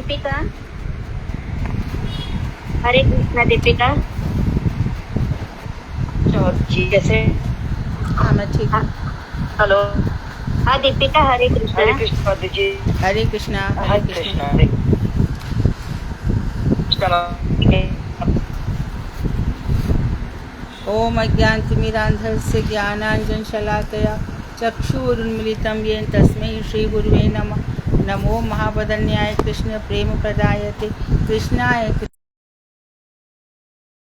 दीपिका, हरे कृष्णा दीपिका। जी कैसे? हाँ मैं ठीक हूँ। हेलो। हाँ दीपिका, हरे कृष्णा। हरे कृष्णा जी। हरे कृष्णा। हरे कृष्णा। हरे कृष्णा। ओम अज्ञानतिमिरान्धस्य ज्ञानाञ्जनशलाकया चक्षुरुन्मिलितं येन तस्मै श्रीगुरुवे नमः। नमो महावदन्याय कृष्ण प्रेमप्रदायते कृष्णाय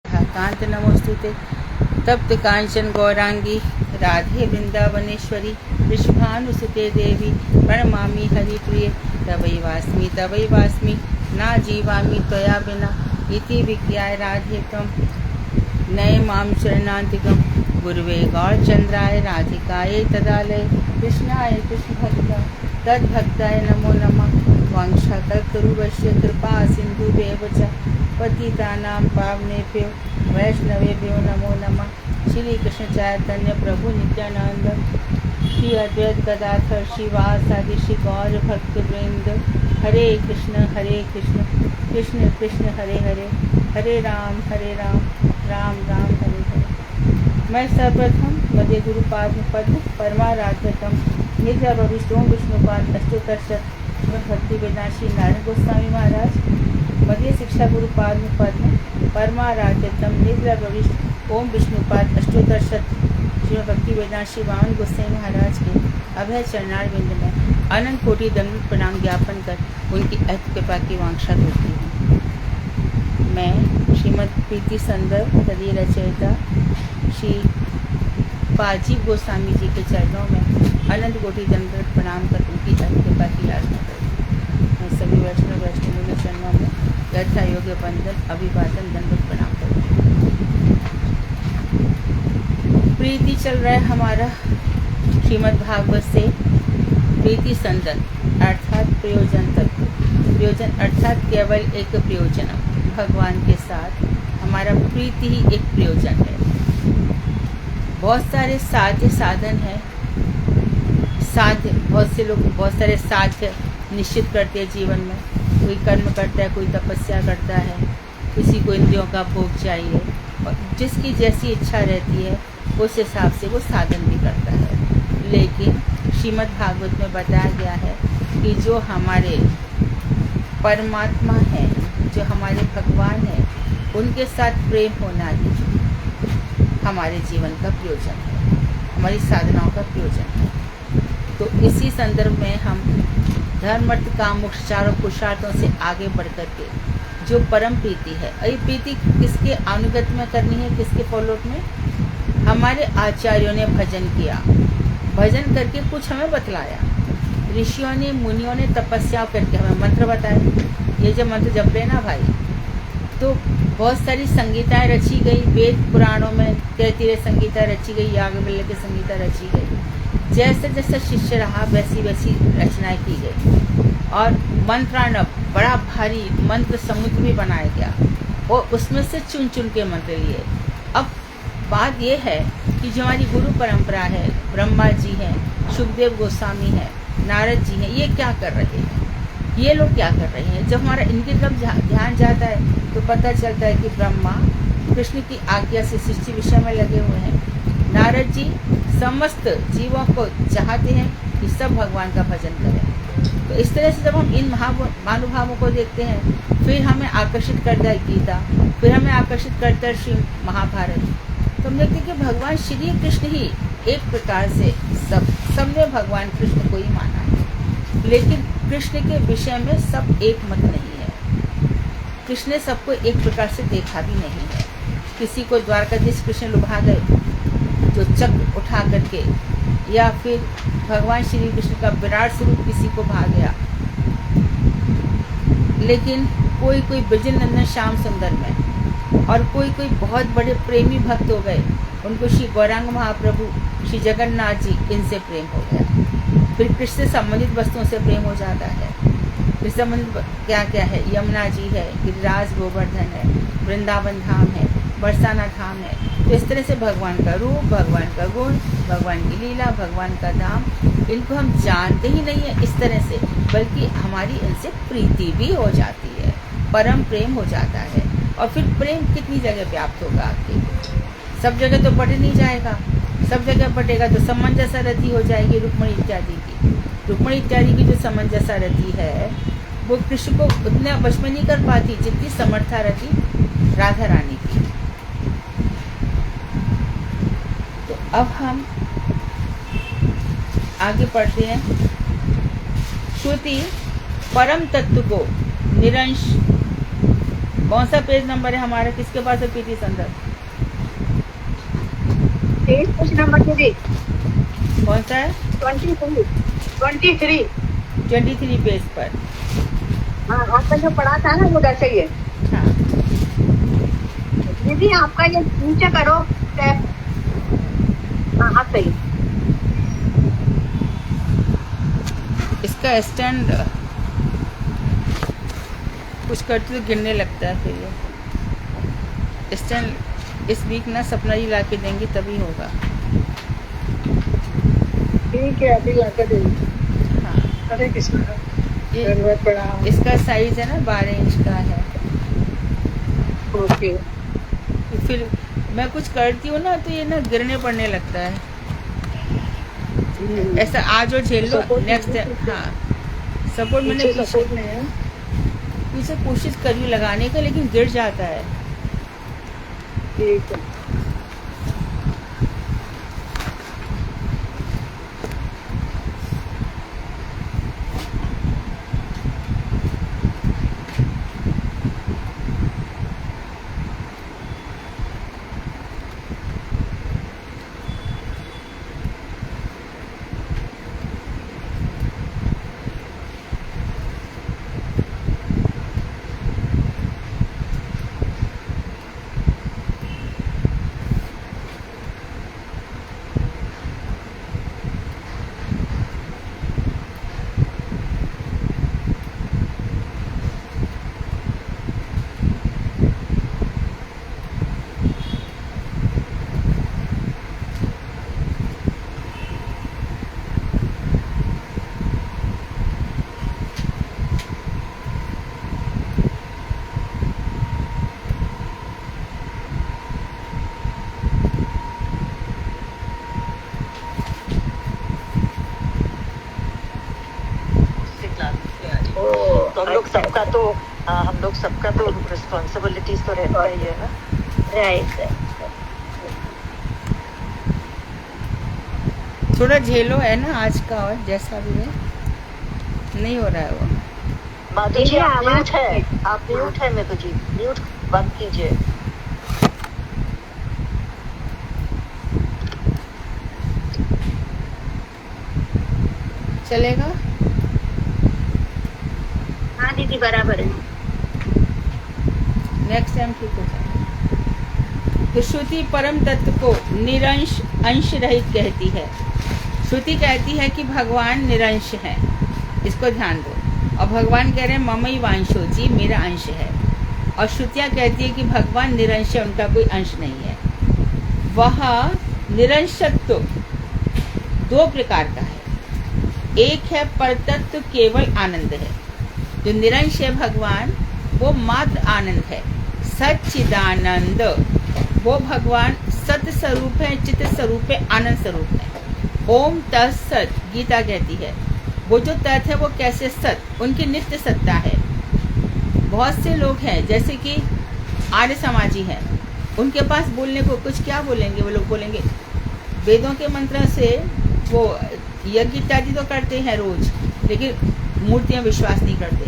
कांत नमोस्तुते। तप्त कांचन गौरांगी राधे वृंदावनेश्वरी वृषभानुसुते देवी प्रणमामि हरिप्रिये। तवैवास्मि ना जीवामि त्वया विना इति विज्ञाय राधे त्वं नये मां शरणान्तिकं। गुरुवे गौरचन्द्राय राधिकायै तदालये कृष्णाय कृष्णभक्ता तद्भक्ताय नमो नमः। वाञ्छाकल्पतरुभ्यश्च कृपा सिन्धुभ्येव च पतितानां पावनेभ्यो वैष्णवेभ्यो नमो नमः। श्री कृष्ण चैतन्य प्रभु नित्यानंद श्री अद्वैत गदाधर श्रीवासादि श्री गौर भक्तवृंद। हरे कृष्ण कृष्ण कृष्ण हरे हरे, हरे राम राम राम हरे हरे। मैं सर्वप्रथम मध्य गुरु पाद पद्म परमाराध्यतम निद्रा भविष्यों विष्णुपाद अष्टोत्तर भक्ति वेदांत श्री नारायण गोस्वामी महाराज मध्य शिक्षा गुरु पाद पद्म परमाराध्यतम निद्रा भविष्य ओम विष्णुपाद अष्टोत्तर श्री भक्ति वेदांत श्री वामन गोस्वामी महाराज के अभय चरणार बिंद में अनंत कोटि दंड प्रणाम ज्ञापन कर उनकी अति कृपा की वांछा करती हूँ। मैं श्रीमद प्रीति संदर्भ हृदय रचयिता श्री पाजीव गोस्वामी जी के चरणों में अनंत कोटि दंड प्रणाम कर उनकी अति कृपा की याचना करती हूँ। मैं सभी वैष्णव के चरणों में यथा योग्य बंधन अभिवादन दंडवत प्रणाम करती हूँ। प्रीति चल रहा है हमारा श्रीमद् भागवत से प्रीति संदन अर्थात प्रयोजन तत्व। प्रयोजन अर्थात केवल एक प्रयोजन भगवान के साथ हमारा प्रीति ही एक प्रयोजन है। बहुत सारे साध्य साधन है, साध्य बहुत से लोग बहुत सारे साध्य निश्चित करते हैं जीवन में। कोई कर्म करता है, कोई तपस्या करता है, किसी को इंद्रियों का भोग चाहिए और जिसकी जैसी इच्छा रहती है उस हिसाब से वो साधन भी करता है। लेकिन श्रीमद् भागवत में बताया गया है कि जो हमारे परमात्मा है, जो हमारे भगवान है, उनके साथ प्रेम होना ही हमारे जीवन का प्रयोजन है, हमारी साधनाओं का प्रयोजन है। तो इसी संदर्भ में हम धर्म अर्थ काम मोक्ष चारों पुरुषार्थों से आगे बढ़ कर के जो परम प्रीति है, ये प्रीति किसके अनुगत में करनी है, किसके फॉलोअप में? हमारे आचार्यों ने भजन किया, भजन करके कुछ हमें बतलाया। ऋषियों ने मुनियों ने तपस्या करके हमें मंत्र बताए। ये जो मंत्र जप रहे ना भाई, तो बहुत सारी संगीताएं रची गई, वेद पुराणों में 33 संगीता रची गई, याज्ञवल्क्य की संगीता रची गई। जैसे जैसे शिष्य रहा वैसी वैसी रचनाएं की गई और मंत्रार्णव बड़ा भारी मंत्र समुद्र भी बनाया गया और उसमें से चुन चुन के मंत्र लिए। अब बात यह है कि जो हमारी गुरु परंपरा है, ब्रह्मा जी हैं, सुखदेव गोस्वामी हैं, नारद जी हैं, ये क्या कर रहे हैं? ये लोग क्या कर रहे हैं? जब हमारा इनकी तरफ ध्यान जाता है तो पता चलता है कि ब्रह्मा कृष्ण की आज्ञा से सृष्टि विषय में लगे हुए हैं। नारद जी समस्त जीवों को चाहते हैं कि सब भगवान का भजन करें। तो इस तरह से जब हम इन महानुभावों को देखते हैं, फिर हमें आकर्षित करता है गीता, फिर हमें आकर्षित करता है श्री महाभारत। तो हम देखते हैं कि भगवान श्री कृष्ण ही एक प्रकार से सबने भगवान कृष्ण को ही माना है, लेकिन कृष्ण के विषय में सब एक मत नहीं है। कृष्ण ने सबको एक प्रकार से देखा भी नहीं है। किसी को द्वारकाधीश कृष्ण लुभा गए जो चक्र उठा करके, या फिर भगवान श्री कृष्ण का विराट स्वरूप किसी को भा गया। लेकिन कोई कोई ब्रजनंदन श्याम सुंदर में, और कोई कोई बहुत बड़े प्रेमी भक्त हो गए, उनको श्री गौरांग महाप्रभु श्री जगन्नाथ जी, इनसे प्रेम हो गया। फिर कृष्ण से संबंधित वस्तुओं से प्रेम हो जाता है। फिर संबंधित क्या क्या है? यमुना जी है, गिरिराज गोवर्धन है, वृंदावन धाम है, बरसाना धाम है, तो इस तरह से भगवान का रूप, भगवान का गुण, भगवान की लीला, भगवान का धाम, इनको हम जानते ही नहीं है इस तरह से, बल्कि हमारी इनसे प्रीति भी हो जाती है, परम प्रेम हो जाता है। और फिर प्रेम कितनी जगह व्याप्त होगा आपके, सब जगह तो बढ़ नहीं जाएगा, सब जगह बढ़ेगा तो समंजसा रति हो जाएगी रुक्मणी इत्यादि की। रुक्मणी इत्यादि की जो समंजसा रति है वो कृष्ण को उतने वश में नहीं कर पाती जितनी समर्था रति राधा रानी की। तो अब हम आगे पढ़ते हैं। श्रुति परम तत्व को निरंश, कौन सा पेज नंबर है हमारा, किसके पास है पीटी संदर्भ? Page number 3। कौन सा है? 23 पेज पर। हाँ, आपका जो पढ़ा था ना वो वैसे ही है। हाँ, दीदी आपका ये नीचे करो टैप। हाँ सही। इसका स्टैंड कुछ करते तो गिरने लगता है, फिर ये स्टैंड इस वीक ना सपना जी ला के देंगी तभी होगा। ठीक है, अभी ला कर देंगे। हाँ, अरे किसका इसका साइज है ना 12 इंच का है। ओके। तो फिर मैं कुछ करती हूँ ना तो ये ना गिरने पड़ने लगता है। ऐसा आज और झेल लो, नेक्स्ट। हाँ, सपोर्ट मैंने पीछे कोशिश करी लगाने का, लेकिन गिर जाता है। ठीक है। तो हम लोग सबका तो रिस्पॉन्सिबिलिटीज तो रहता ही है ना। राइट। थोड़ा झेलो है ना आज का, और जैसा भी है नहीं हो रहा है वो। माधु जी आप आवाज म्यूट है, आप म्यूट है मेरे जी, म्यूट बंद कीजिए। चलेगा? हाँ दीदी बराबर है। नेक्स्ट टाइम ठीक हो जाएगा। तो श्रुति परम तत्व को निरंश अंश रहित कहती है। श्रुति कहती है कि भगवान निरंश है, इसको ध्यान दो। और भगवान कह रहे हैं ममई वांशो जी, मेरा अंश है। और श्रुतियाँ कहती है कि भगवान निरंश है, उनका कोई अंश नहीं है। वह निरंशत्व दो प्रकार का है। एक है परतत्व, केवल आनंद है। जो निरंश है भगवान, वो मात्र आनंद है, सच्चिदानंद। वो भगवान सत्य स्वरूप है, चित्त स्वरूप है, आनंद स्वरूप है। ओम तत्सत गीता कहती है। वो जो तत् है वो कैसे सत, उनकी नित्य सत्ता है। बहुत से लोग हैं जैसे कि आर्य समाजी हैं, उनके पास बोलने को कुछ क्या बोलेंगे, वो लोग बोलेंगे वेदों के मंत्र से वो यज्ञ इत्यादि तो करते हैं रोज, लेकिन मूर्तियां विश्वास नहीं करते।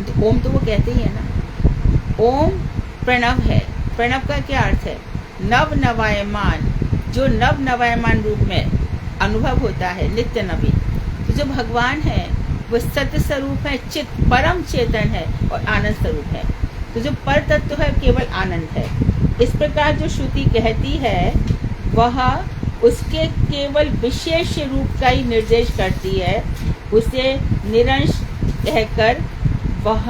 तो ओम तो वो कहते ही है ना। ओम प्रणव है। प्रणव का क्या अर्थ है? नव नवायमान, जो नव नवायमान रूप में अनुभव होता है, नित्य नवीन। तो जो भगवान है वो सत्य स्वरूप है, चित परम चेतन है और आनंद स्वरूप है। तो जो पर तत्व है केवल आनंद है। इस प्रकार जो श्रुति कहती है वह उसके केवल विशेष रूप का ही निर्देश करती है। उसे निरंश कहकर वह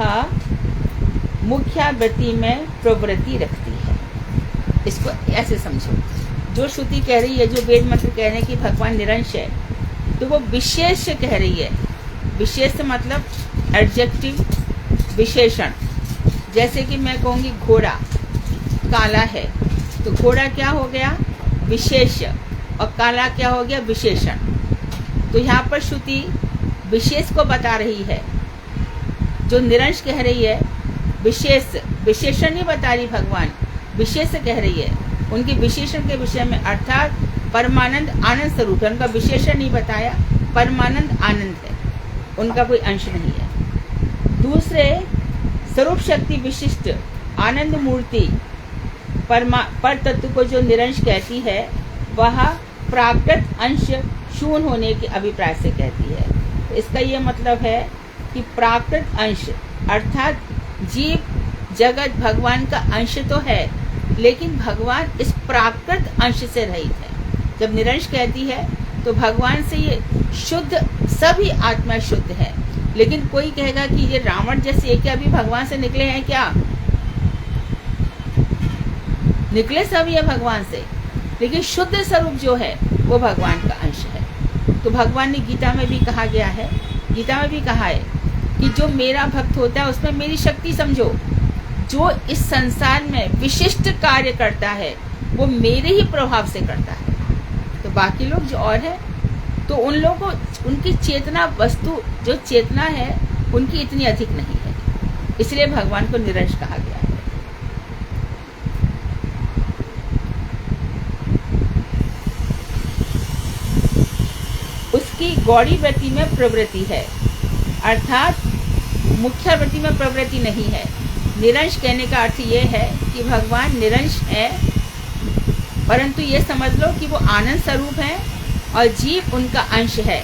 मुख्यावृत्ति में प्रवृत्ति रखती है। इसको ऐसे समझो, जो श्रुति कह रही है, जो वेद मंत्र कह रहे हैं कि भगवान निरंश है, तो वो विशेष कह रही है। विशेष मतलब एडजेक्टिव, विशेषण। जैसे कि मैं कहूँगी घोड़ा काला है, तो घोड़ा क्या हो गया? विशेष, और काला क्या हो गया? विशेषण। तो यहाँ पर श्रुति विशेष को बता रही है, जो निरंश कह रही है विशेष, विशेषण नहीं बता रही, भगवान विशेष कह रही है उनके विशेषण के विषय में, अर्थात परमानंद आनंद स्वरूप है। उनका विशेषण नहीं बताया, परमानंद आनंद है, उनका कोई अंश नहीं है। दूसरे स्वरूप शक्ति विशिष्ट आनंद मूर्ति पर तत्व को जो निरंश कहती है, वह प्राकृत अंश शून्य होने के अभिप्राय से कहती है। इसका ये मतलब है कि प्राकृत अंश अर्थात जीव जगत भगवान का अंश तो है, लेकिन भगवान इस प्राकृत अंश से रहित है। जब निरंश कहती है तो भगवान से ये शुद्ध, सभी आत्मा शुद्ध है। लेकिन कोई कहेगा कि ये रावण जैसे एक अभी भगवान से निकले हैं क्या? निकले सभी है भगवान से, लेकिन शुद्ध स्वरूप जो है वो भगवान का अंश है। तो भगवान ने गीता में भी कहा गया है, गीता में भी कहा है कि जो मेरा भक्त होता है उसमें मेरी शक्ति समझो। जो इस संसार में विशिष्ट कार्य करता है वो मेरे ही प्रभाव से करता है। तो बाकी लोग जो और है, तो उन लोगों को उनकी चेतना वस्तु, जो चेतना है उनकी इतनी अधिक नहीं है, इसलिए भगवान को निरंश कहा गया है। उसकी गौड़ी वृत्ति में प्रवृत्ति है, अर्थात मुख्य वृत्ति में प्रवृत्ति नहीं है। निरंश कहने का अर्थ ये है कि भगवान निरंश है, परंतु ये समझ लो कि वो आनंद स्वरूप है और जीव उनका अंश है।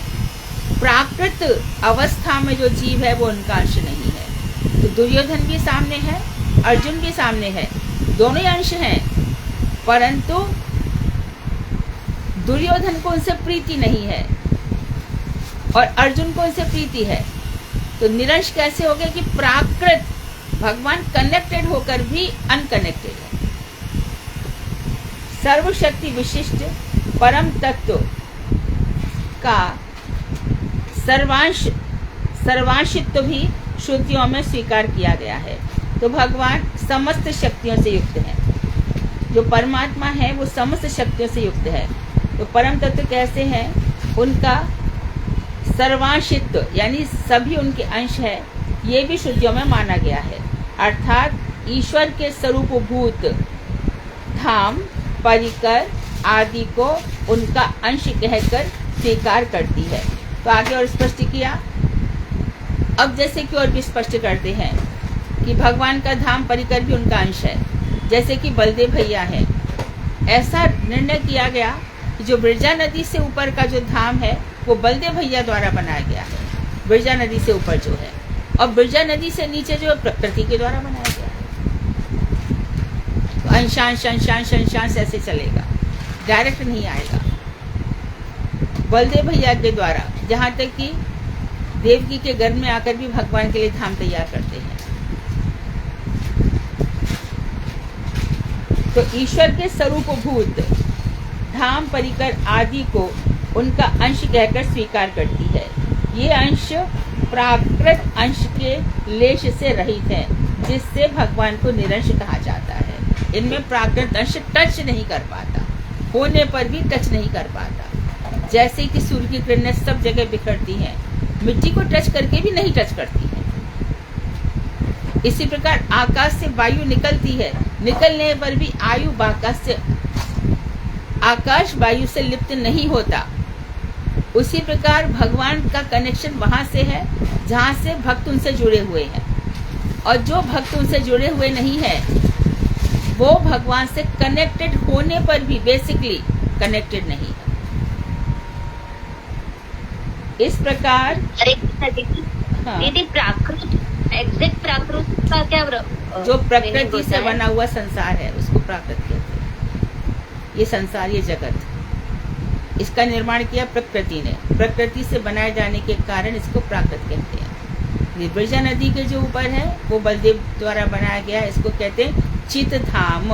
प्राकृत अवस्था में जो जीव है वो उनका अंश नहीं है। तो दुर्योधन भी सामने है, अर्जुन भी सामने है, दोनों ही अंश हैं, परंतु दुर्योधन को उनसे प्रीति नहीं है और अर्जुन को उनसे प्रीति है। तो निरंश कैसे हो गया कि प्राकृत भगवान कनेक्टेड होकर भी अनकनेक्टेड है। सर्वशक्ति विशिष्ट परम तत्व का सर्वांशित्व भी श्रुतियों में स्वीकार किया गया है। तो भगवान समस्त शक्तियों से युक्त है, जो परमात्मा है वो समस्त शक्तियों से युक्त है। तो परम तत्व कैसे हैं? उनका सर्वांशित्व यानी सभी उनके अंश है, ये भी श्रुतियों में माना गया है। अर्थात ईश्वर के स्वरूपभूत धाम, परिकर आदि को उनका अंश कहकर स्वीकार करती है। तो आगे और स्पष्ट किया। अब जैसे कि और भी स्पष्ट करते हैं कि भगवान का धाम परिकर भी उनका अंश है, जैसे कि बलदेव भैया है। ऐसा निर्णय किया गया कि जो बिरजा नदी से ऊपर का जो धाम है वो बलदेव भैया द्वारा बनाया गया है, बिरजा नदी से ऊपर जो है, और बिरजा नदी से नीचे जो प्रकृति के द्वारा बनाया गया है। तो अंशांश अंशांश अंशांश ऐसे चलेगा, डायरेक्ट नहीं आएगा। बलदेव भैया के द्वारा, जहाँ तक कि देवकी के गर्भ में आकर भी भगवान के लिए धाम तैयार करते हैं। तो ईश्वर के स्वरूपभूत धाम, परिकर आदि को उनका अंश कहकर स्वीकार करती है। ये अंश प्राकृत अंश के लेश से रहित है, जिससे भगवान को निरंश कहा जाता है। इनमें प्राकृत अंश टच नहीं कर पाता, होने पर भी टच नहीं कर पाता। जैसे कि सूर्य की किरणें सब जगह बिखरती हैं, मिट्टी को टच करके भी नहीं टच करती है। इसी प्रकार आकाश से वायु निकलती है, निकलने पर भी आकाश वायु से लिप्त नहीं होता। उसी प्रकार भगवान का कनेक्शन वहां से है जहां से भक्त उनसे जुड़े हुए हैं, और जो भक्त उनसे जुड़े हुए नहीं है वो भगवान से कनेक्टेड होने पर भी बेसिकली कनेक्टेड नहीं है। इस प्रकार दीदी प्राकृत एग्जैक्ट प्राकृत का क्या जो प्रकृति से बना हुआ संसार है उसको प्राकृत कहते हैं। ये संसार, ये जगत, इसका निर्माण किया प्रकृति ने। प्रकृति से बनाए जाने के कारण इसको प्राकृत कहते हैं। बिरजा नदी के जो ऊपर है वो बलदेव द्वारा बनाया गया है, इसको कहते हैं चित धाम।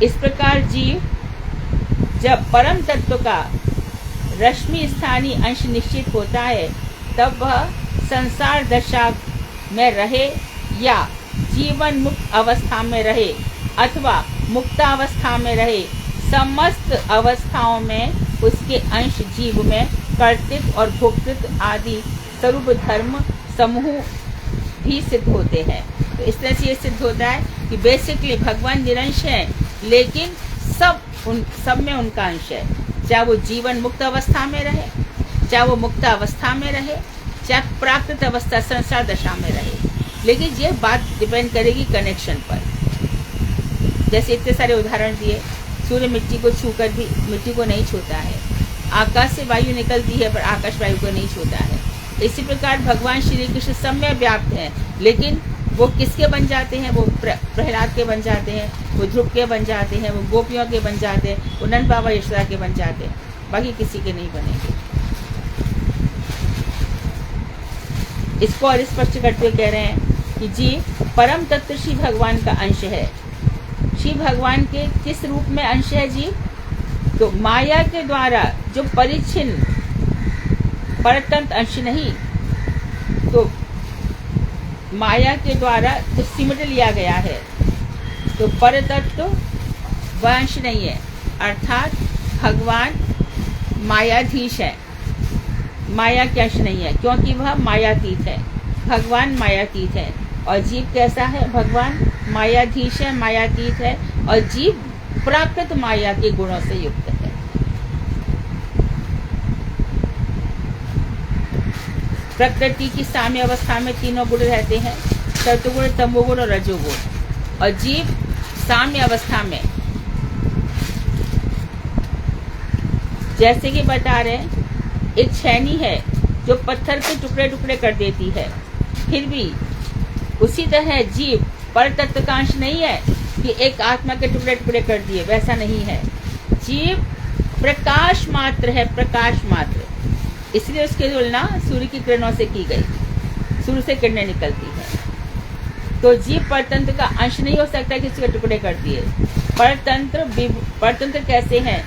इस प्रकार जीव जब परम तत्व का रश्मि स्थानीय अंश निश्चित होता है, तब वह संसार दशा में रहे या जीवन मुक्त अवस्था में रहे अथवा मुक्तावस्था में रहे, समस्त अवस्थाओं में उसके अंश जीव में कर्तृत्व और भोक्तृत्व आदि स्वरूप धर्म समूह भी सिद्ध होते हैं। तो इस तरह से ये सिद्ध होता है कि बेसिकली भगवान निरंश है, लेकिन सब में उनका अंश है, चाहे वो जीवन मुक्त अवस्था में रहे, चाहे वो मुक्त अवस्था में रहे, चाहे प्राकृत अवस्था संसार दशा में रहे। लेकिन ये बात डिपेंड करेगी कनेक्शन पर। जैसे इतने सारे उदाहरण दिए, सूर्य मिट्टी को छूकर भी मिट्टी को नहीं छूता है, आकाश से वायु निकलती है पर आकाश वायु को नहीं छूता है। इसी प्रकार भगवान श्री कृष्ण सब में व्याप्त हैं, लेकिन वो किसके बन जाते हैं? वो प्रहलाद के बन जाते हैं, वो ध्रुव के बन जाते हैं, वो गोपियों के बन जाते हैं, वो नंद बाबा यशोदा के बन जाते हैं, बाकी किसी के नहीं बनेंगे। इसको और स्पष्ट करते हुए कह रहे हैं कि जी परम तत्व श्री भगवान का अंश है। श्री भगवान के किस रूप में अंश है जी? तो माया के द्वारा जो परिच्छिन्न परतंत्र अंश नहीं, तो माया के द्वारा जो सिमट लिया गया है, तो परतत्व वह अंश नहीं है, अर्थात भगवान मायाधीश है, माया के अंश नहीं है, क्योंकि वह मायातीत है। भगवान मायातीत है और जीव कैसा है? भगवान मायाधीश है, मायातीत है, और जीव प्राकृत माया के गुणों से युक्त है। प्रकृति की साम्य अवस्था में तीनों गुण रहते हैं, सत्वगुण, तमोगुण और रजोगुण, और जीव साम्य अवस्था में, जैसे कि बता रहे हैं, एक छेनी है जो पत्थर के टुकड़े टुकड़े कर देती है, फिर भी उसी तरह जीव परतत्व का अंश नहीं है कि एक आत्मा के टुकड़े टुकड़े कर दिए, वैसा नहीं है। जीव प्रकाश मात्र है, प्रकाश मात्र, इसलिए उसकी तुलना सूर्य की किरणों से की गई, सूर्य से किरणें निकलती है। तो जीव परतंत्र का अंश नहीं हो सकता कि उसके टुकड़े कर दिए। परतंत्र कैसे हैं?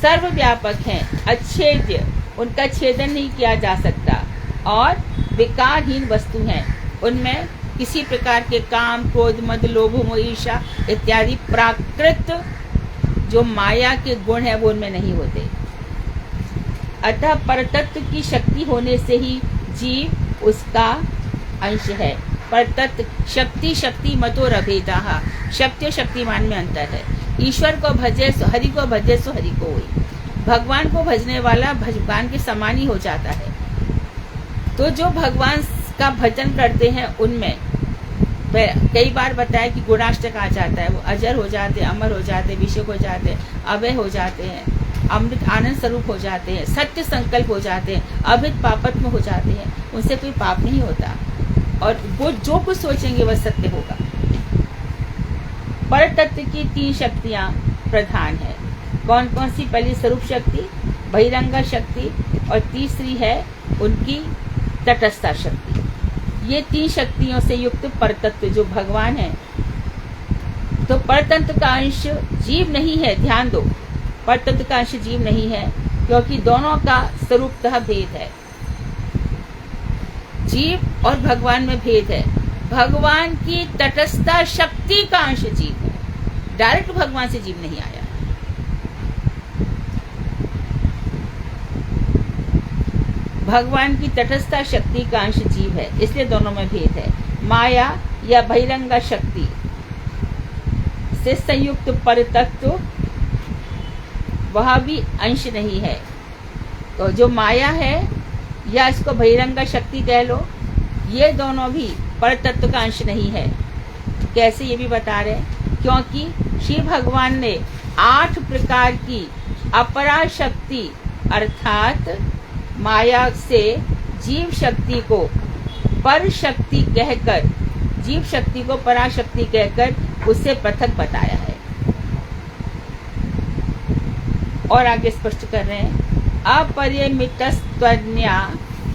सर्वव्यापक हैं, अच्छेद्य, उनका छेदन नहीं किया जा सकता, और विकारहीन वस्तु हैं, उनमें किसी प्रकार के काम, क्रोध, मद, लोभ, मोह, ईर्ष्या इत्यादि प्राकृत जो माया के गुण है वो उनमें नहीं होते। अतः परतत्व की शक्ति होने से ही जीव उसका अंश है। परतत्व शक्ति शक्ति मतो रभेदाः, शक्ति और शक्तिमान में अंतर है। ईश्वर को भजे सो हरि को भजे सो हरि को होई, भगवान को भजने वाला भगवान के समान ही हो जाता है। तो जो भगवान का भजन करते हैं उनमें कई बार बताया कि गुणाष्टक आ जाता है, वो अजर हो जाते, अमर हो जाते, विषय हो जाते, अभय हो जाते हैं, अमृत आनंद स्वरूप हो जाते हैं, सत्य संकल्प हो जाते हैं, अभित पापत्म हो जाते हैं, उनसे कोई पाप नहीं होता, और वो जो कुछ सोचेंगे वह सत्य होगा। पर तत्व की 3 शक्तियां प्रधान है। कौन कौन सी? पहली स्वरूप शक्ति, बहिरंगा शक्ति, और तीसरी है उनकी तटस्था शक्ति। ये 3 शक्तियों से युक्त परतत्व जो भगवान है। तो परतंत्र का अंश जीव नहीं है, ध्यान दो, परतंत्र का अंश जीव नहीं है, क्योंकि दोनों का स्वरूपतः भेद है। जीव और भगवान में भेद है। भगवान की तटस्था शक्ति का अंश जीव है, डायरेक्ट भगवान से जीव नहीं आया। भगवान की तटस्था शक्ति का अंश जीव है, इसलिए दोनों में भेद है। माया या बहिरंगा शक्ति से संयुक्त परतत्व वह भी अंश नहीं है। तो जो माया है या इसको बहिरंगा शक्ति कह लो, ये दोनों भी परतत्व का अंश नहीं है। कैसे? ये भी बता रहे हैं, क्योंकि श्री भगवान ने 8 प्रकार की अपरा शक्ति अर्थात माया से जीव शक्ति को पर शक्ति कहकर, जीव शक्ति को पराशक्ति कहकर उससे पृथक बताया है। और आगे स्पष्ट कर रहे हैं, अपरिमितस्त्वन्या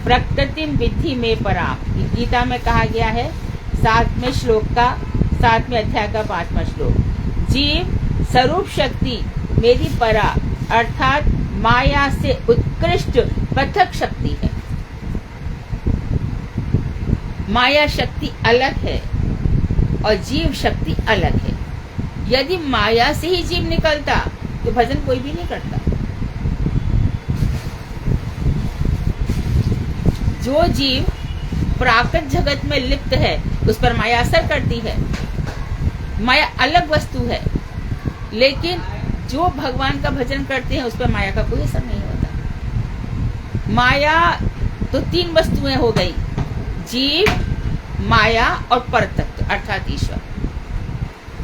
प्रकृतिम विद्धि में पराम। गीता में कहा गया है 7वें श्लोक का 7वें अध्याय का 5वां श्लोक। जीव स्वरूप शक्ति मेरी परा अर्थात माया से उत्कृष्ट पृथक शक्ति है। माया शक्ति अलग है और जीव शक्ति अलग है। यदि माया से ही जीव निकलता तो भजन कोई भी नहीं करता। जो जीव प्राकृत जगत में लिप्त है उस पर माया असर करती है। माया अलग वस्तु है, लेकिन जो भगवान का भजन करते हैं उस पर माया का कोई असर नहीं होता। माया तो तीन वस्तुएं हो गई, जीव, माया और परतत्व अर्थात ईश्वर।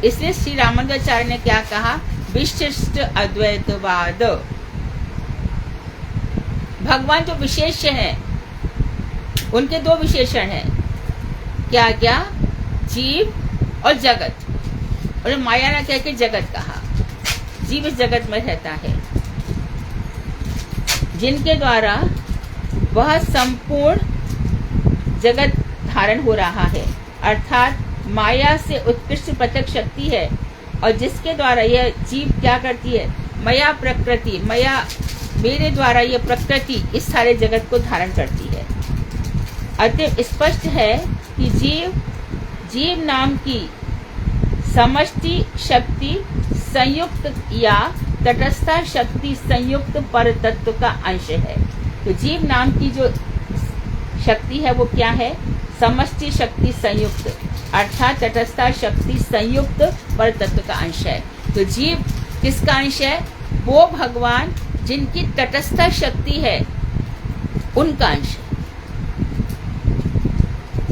इसलिए श्री रामानुजाचार्य ने क्या कहा, विशिष्ट अद्वैतवाद। भगवान जो विशेष हैं उनके दो विशेषण हैं, क्या क्या, जीव और जगत। और माया ने कह के जगत कहा। जीव इस जगत में रहता है जिनके द्वारा वह संपूर्ण जगत धारण हो रहा है, अर्थात माया से उत्कृष्ट पृथक शक्ति है। और जिसके द्वारा यह जीव क्या करती है, मया प्रकृति, मया मेरे द्वारा यह प्रकृति इस सारे जगत को धारण करती है। अतः स्पष्ट है कि जीव नाम की समष्टि शक्ति संयुक्त या तटस्था शक्ति संयुक्त परतत्व का अंश है। तो जीव नाम की जो शक्ति है वो क्या है, समष्टि शक्ति संयुक्त अर्थात तटस्था शक्ति संयुक्त परतत्व का अंश है। तो जीव किसका अंश है, वो भगवान जिनकी तटस्था शक्ति है उनका अंश है,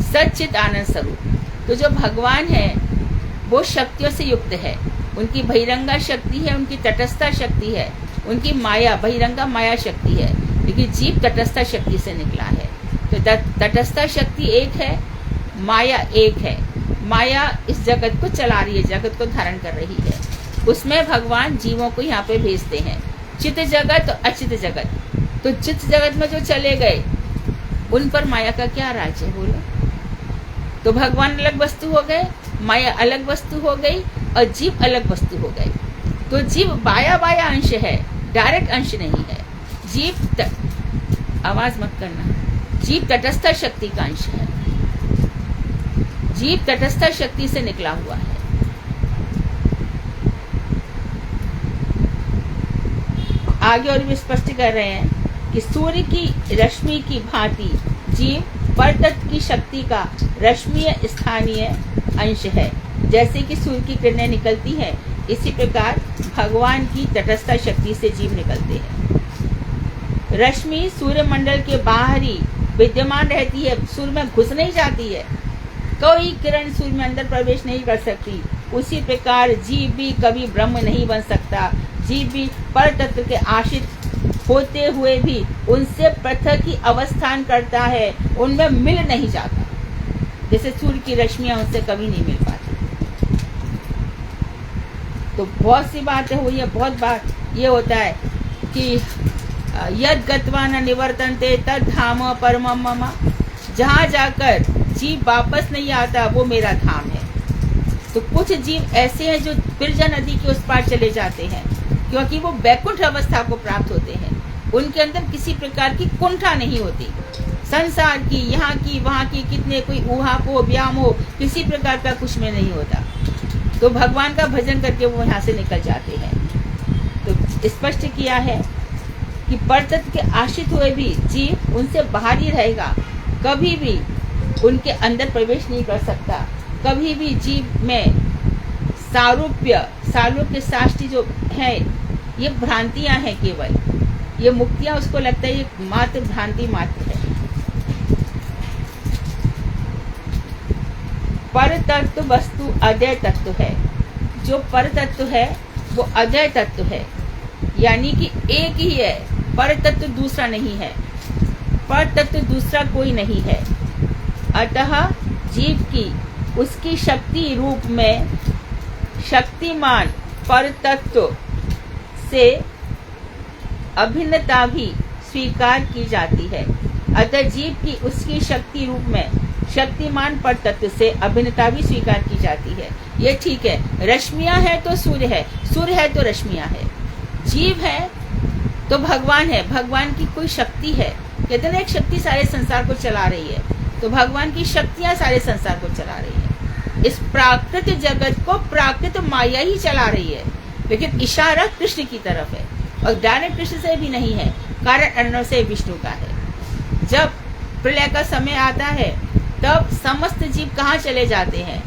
सच्चित आनंद स्वरूप। तो जो भगवान है वो शक्तियों से युक्त है। उनकी बहिरंगा शक्ति है, उनकी तटस्था शक्ति है, उनकी माया बहिरंगा माया शक्ति है, लेकिन जीव तटस्था शक्ति से निकला है। तो तटस्था शक्ति एक है, माया एक है। माया इस जगत को चला रही है, जगत को धारण कर रही है। उसमें भगवान जीवों को यहाँ पे भेजते हैं, चित जगत और अचित जगत। तो चित जगत में जो चले गए उन पर माया का क्या राज है बोलो। तो भगवान अलग वस्तु हो गए, माया अलग वस्तु हो गई और जीव अलग वस्तु हो गए। तो जीव बाया बाया अंश है, डायरेक्ट अंश नहीं है। आवाज मत करना, जीव तटस्थ शक्ति का अंश है। जीव तटस्थ शक्ति से निकला हुआ है। आगे और भी स्पष्ट कर रहे हैं कि सूर्य की रश्मि की भांति जीव परतत्व की शक्ति का रश्मीय स्थानीय अंश है। जैसे कि सूर्य की किरणें निकलती हैं, इसी प्रकार भगवान की तटस्थ शक्ति से जीव निकलते हैं। रश्मि सूर्य मंडल के बाहरी विद्यमान रहती है, सूर्य में घुस नहीं जाती है। कोई किरण सूर्य में अंदर प्रवेश नहीं कर सकती। उसी प्रकार जीव भी कभी ब्रह्म नहीं बन सकता। जीव भी परतत्व के आश्रित होते हुए भी उनसे पृथक ही अवस्थान करता है, उनमें मिल नहीं जाता। जैसे सूर्य की रश्मियां उनसे कभी नहीं मिल पाती। तो बहुत सी बातें हुई है। बहुत बार ये होता है कि यद गत्वा न निवर्तन्ते तद धाम परमम मम। जहाँ जाकर जीव वापस नहीं आता वो मेरा धाम है। तो कुछ जीव ऐसे हैं जो बिरजा नदी के उस पार चले जाते हैं, क्योंकि वो वैकुंठ अवस्था को प्राप्त होते हैं। उनके अंदर किसी प्रकार की कुंठा नहीं होती। संसार की, यहाँ की, वहाँ की, कितने कोई ऊहाप हो, व्याम हो, किसी प्रकार का कुछ में नहीं होता। तो भगवान का भजन करके वो यहाँ से निकल जाते हैं। तो स्पष्ट किया है कि परतत्व के आश्रित हुए भी जीव उनसे बाहर ही रहेगा, कभी भी उनके अंदर प्रवेश नहीं कर सकता। कभी भी जीव में सारूप्य साष्टी जो है ये भ्रांतियां हैं, केवल ये मुक्तियां उसको लगता है ये मात्र भ्रांति मात्र है। पर तत्व वस्तु अद्वय तत्व है। जो पर तत्व है वो अद्वय तत्व है, यानी कि एक ही है। पर तत्व दूसरा नहीं है, पर तत्व दूसरा कोई नहीं है। अतः जीव की उसकी शक्ति रूप में शक्तिमान पर तत्व से अभिन्नता भी स्वीकार की जाती है। अतः जीव की उसकी शक्ति रूप में शक्तिमान पर तत्व से अभिन्नता भी स्वीकार की जाती है। ये ठीक है। रश्मियां है तो सूर्य है, सूर्य है तो रश्मियां है, जीव है तो भगवान है, भगवान की कोई शक्ति है। कहते हैं एक शक्ति सारे संसार को चला रही है, तो भगवान की शक्तियां सारे संसार को चला रही है। इस प्राकृत जगत को प्राकृत माया ही चला रही है, लेकिन इशारा कृष्ण की तरफ है और डायरेक्ट कृष्ण से भी नहीं है, कारण अण्णव से विष्णु का है। जब प्रलय का समय आता है तब समस्त जीव कहाँ चले जाते हैं?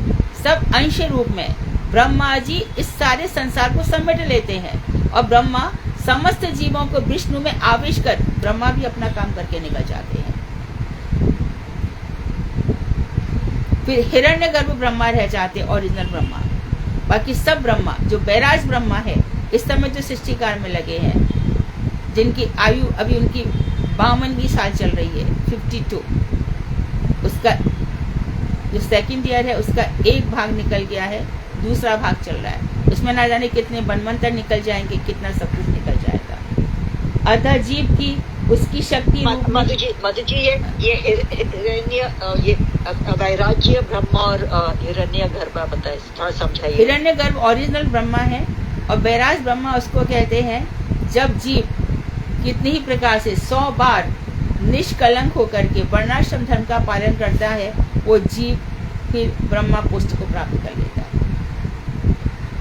सब अंश रूप में ब्रह्मा जी इस सारे संसार को समेट लेते हैं और ब्रह्मा समस्त जीवों को विष्णु में आवेश कर ब्रह्मा भी अपना काम करके निकल जाते हैं। फिर हिरण्यगर्भ ब्रह्मा रह जाते हैं, ओरिजिनल ब्रह्मा। बाकी सब ब्रह्मा जो बैराज ब्रह्मा है इस समय जो सृष्टि कार्य में लगे हैं, जिनकी आयु अभी उनकी 52 साल चल रही है, 52, उसका जो सेकंड ईयर है उसका एक भाग निकल गया है, दूसरा भाग चल रहा है। उसमें ना जाने कितने बनवंतर निकल जाएंगे, कितना सब कुछ निकल जाएगा। अतः जीव की उसकी शक्ति मधु जी ये वैराज्य ब्रह्मा और हिरण्य गर्भ बताए, थोड़ा समझाइए। हिरण्य गर्भ ओरिजिनल ब्रह्मा है और बैराज ब्रह्मा उसको कहते हैं। जब जीव कितनी ही प्रकार से 100 बार निष्कलंक होकर के वर्णाश्रम धर्म का पालन करता है, वो जीव फिर ब्रह्मा पोस्ट को प्राप्त कर लेता है।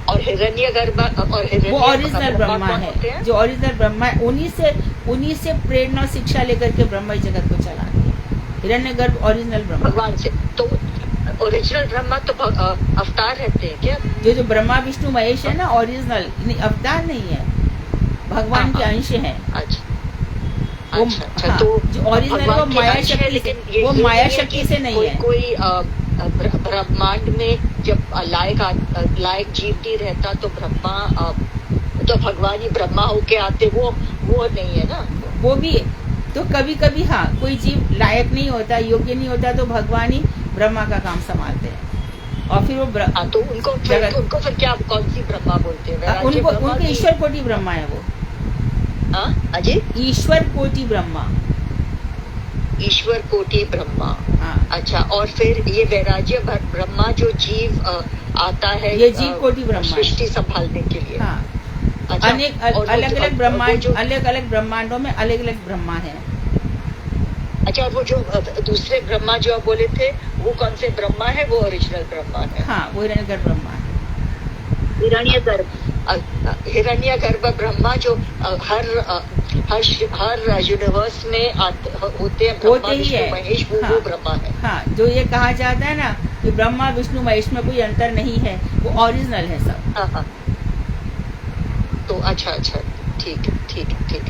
और हिरण्य गर्भ और वो ओरिजिनल ब्रह्मा है, जो ओरिजिनल ब्रह्मा है, उन्हीं से प्रेरणा और शिक्षा लेकर के ब्रह्मा जगत को चलाते हैं। हिरण्य गर्भ ओरिजिनल ब्रह्मा भगवान से। तो ओरिजिनल ब्रह्मा तो अवतार रहते हैं क्या? जो ब्रह्मा विष्णु महेश है ना, ओरिजिनल अवतार नहीं है, भगवान के अंश है। अच्छा, तो जो ओरिजिनल वो माया शक्ति से, वो माया शक्ति से नहीं है। कोई ब्रह्मांड में जब लायक जीव नहीं रहता तो ब्रह्मा तो भगवान ही ब्रह्मा होके आते, वो नहीं है ना। वो भी तो कभी कभी हाँ, कोई जीव लायक नहीं होता, योग्य नहीं होता, तो भगवान ही ब्रह्मा का काम संभालते हैं। और फिर वो तो उनको फिर क्या, कौन सी ब्रह्मा बोलते हैं? उनको ईश्वर कोटि ब्रह्मा है वो। अजय, ईश्वर कोटि ब्रह्मा, ईश्वर कोटि ब्रह्मा। अच्छा, और फिर ये वैराज्य ब्रह्मा जो जीव आता है, ये जीव कोटि ब्रह्मा सृष्टि संभालने के लिए। हाँ। अच्छा, अलग अलग ब्रह्मांड, अलग अलग ब्रह्मांडों में अलग अलग ब्रह्मा है। अच्छा, और वो जो दूसरे ब्रह्मा जो आप बोले थे, वो कौन से ब्रह्मा है? वो ओरिजिनल ब्रह्मा है। हाँ, वो हिरण्यगर्भ ब्रह्मा है। हिरण्यगर्भ ब्रह्मा जो हर यूनिवर्स में होते हैं, ब्रह्मा विष्णु महेश, वो ब्रह्मा है। हाँ, जो ये कहा जाता है ना कि ब्रह्मा विष्णु महेश में कोई अंतर नहीं है, वो ओरिजिनल है सब। हाँ। तो अच्छा, ठीक है।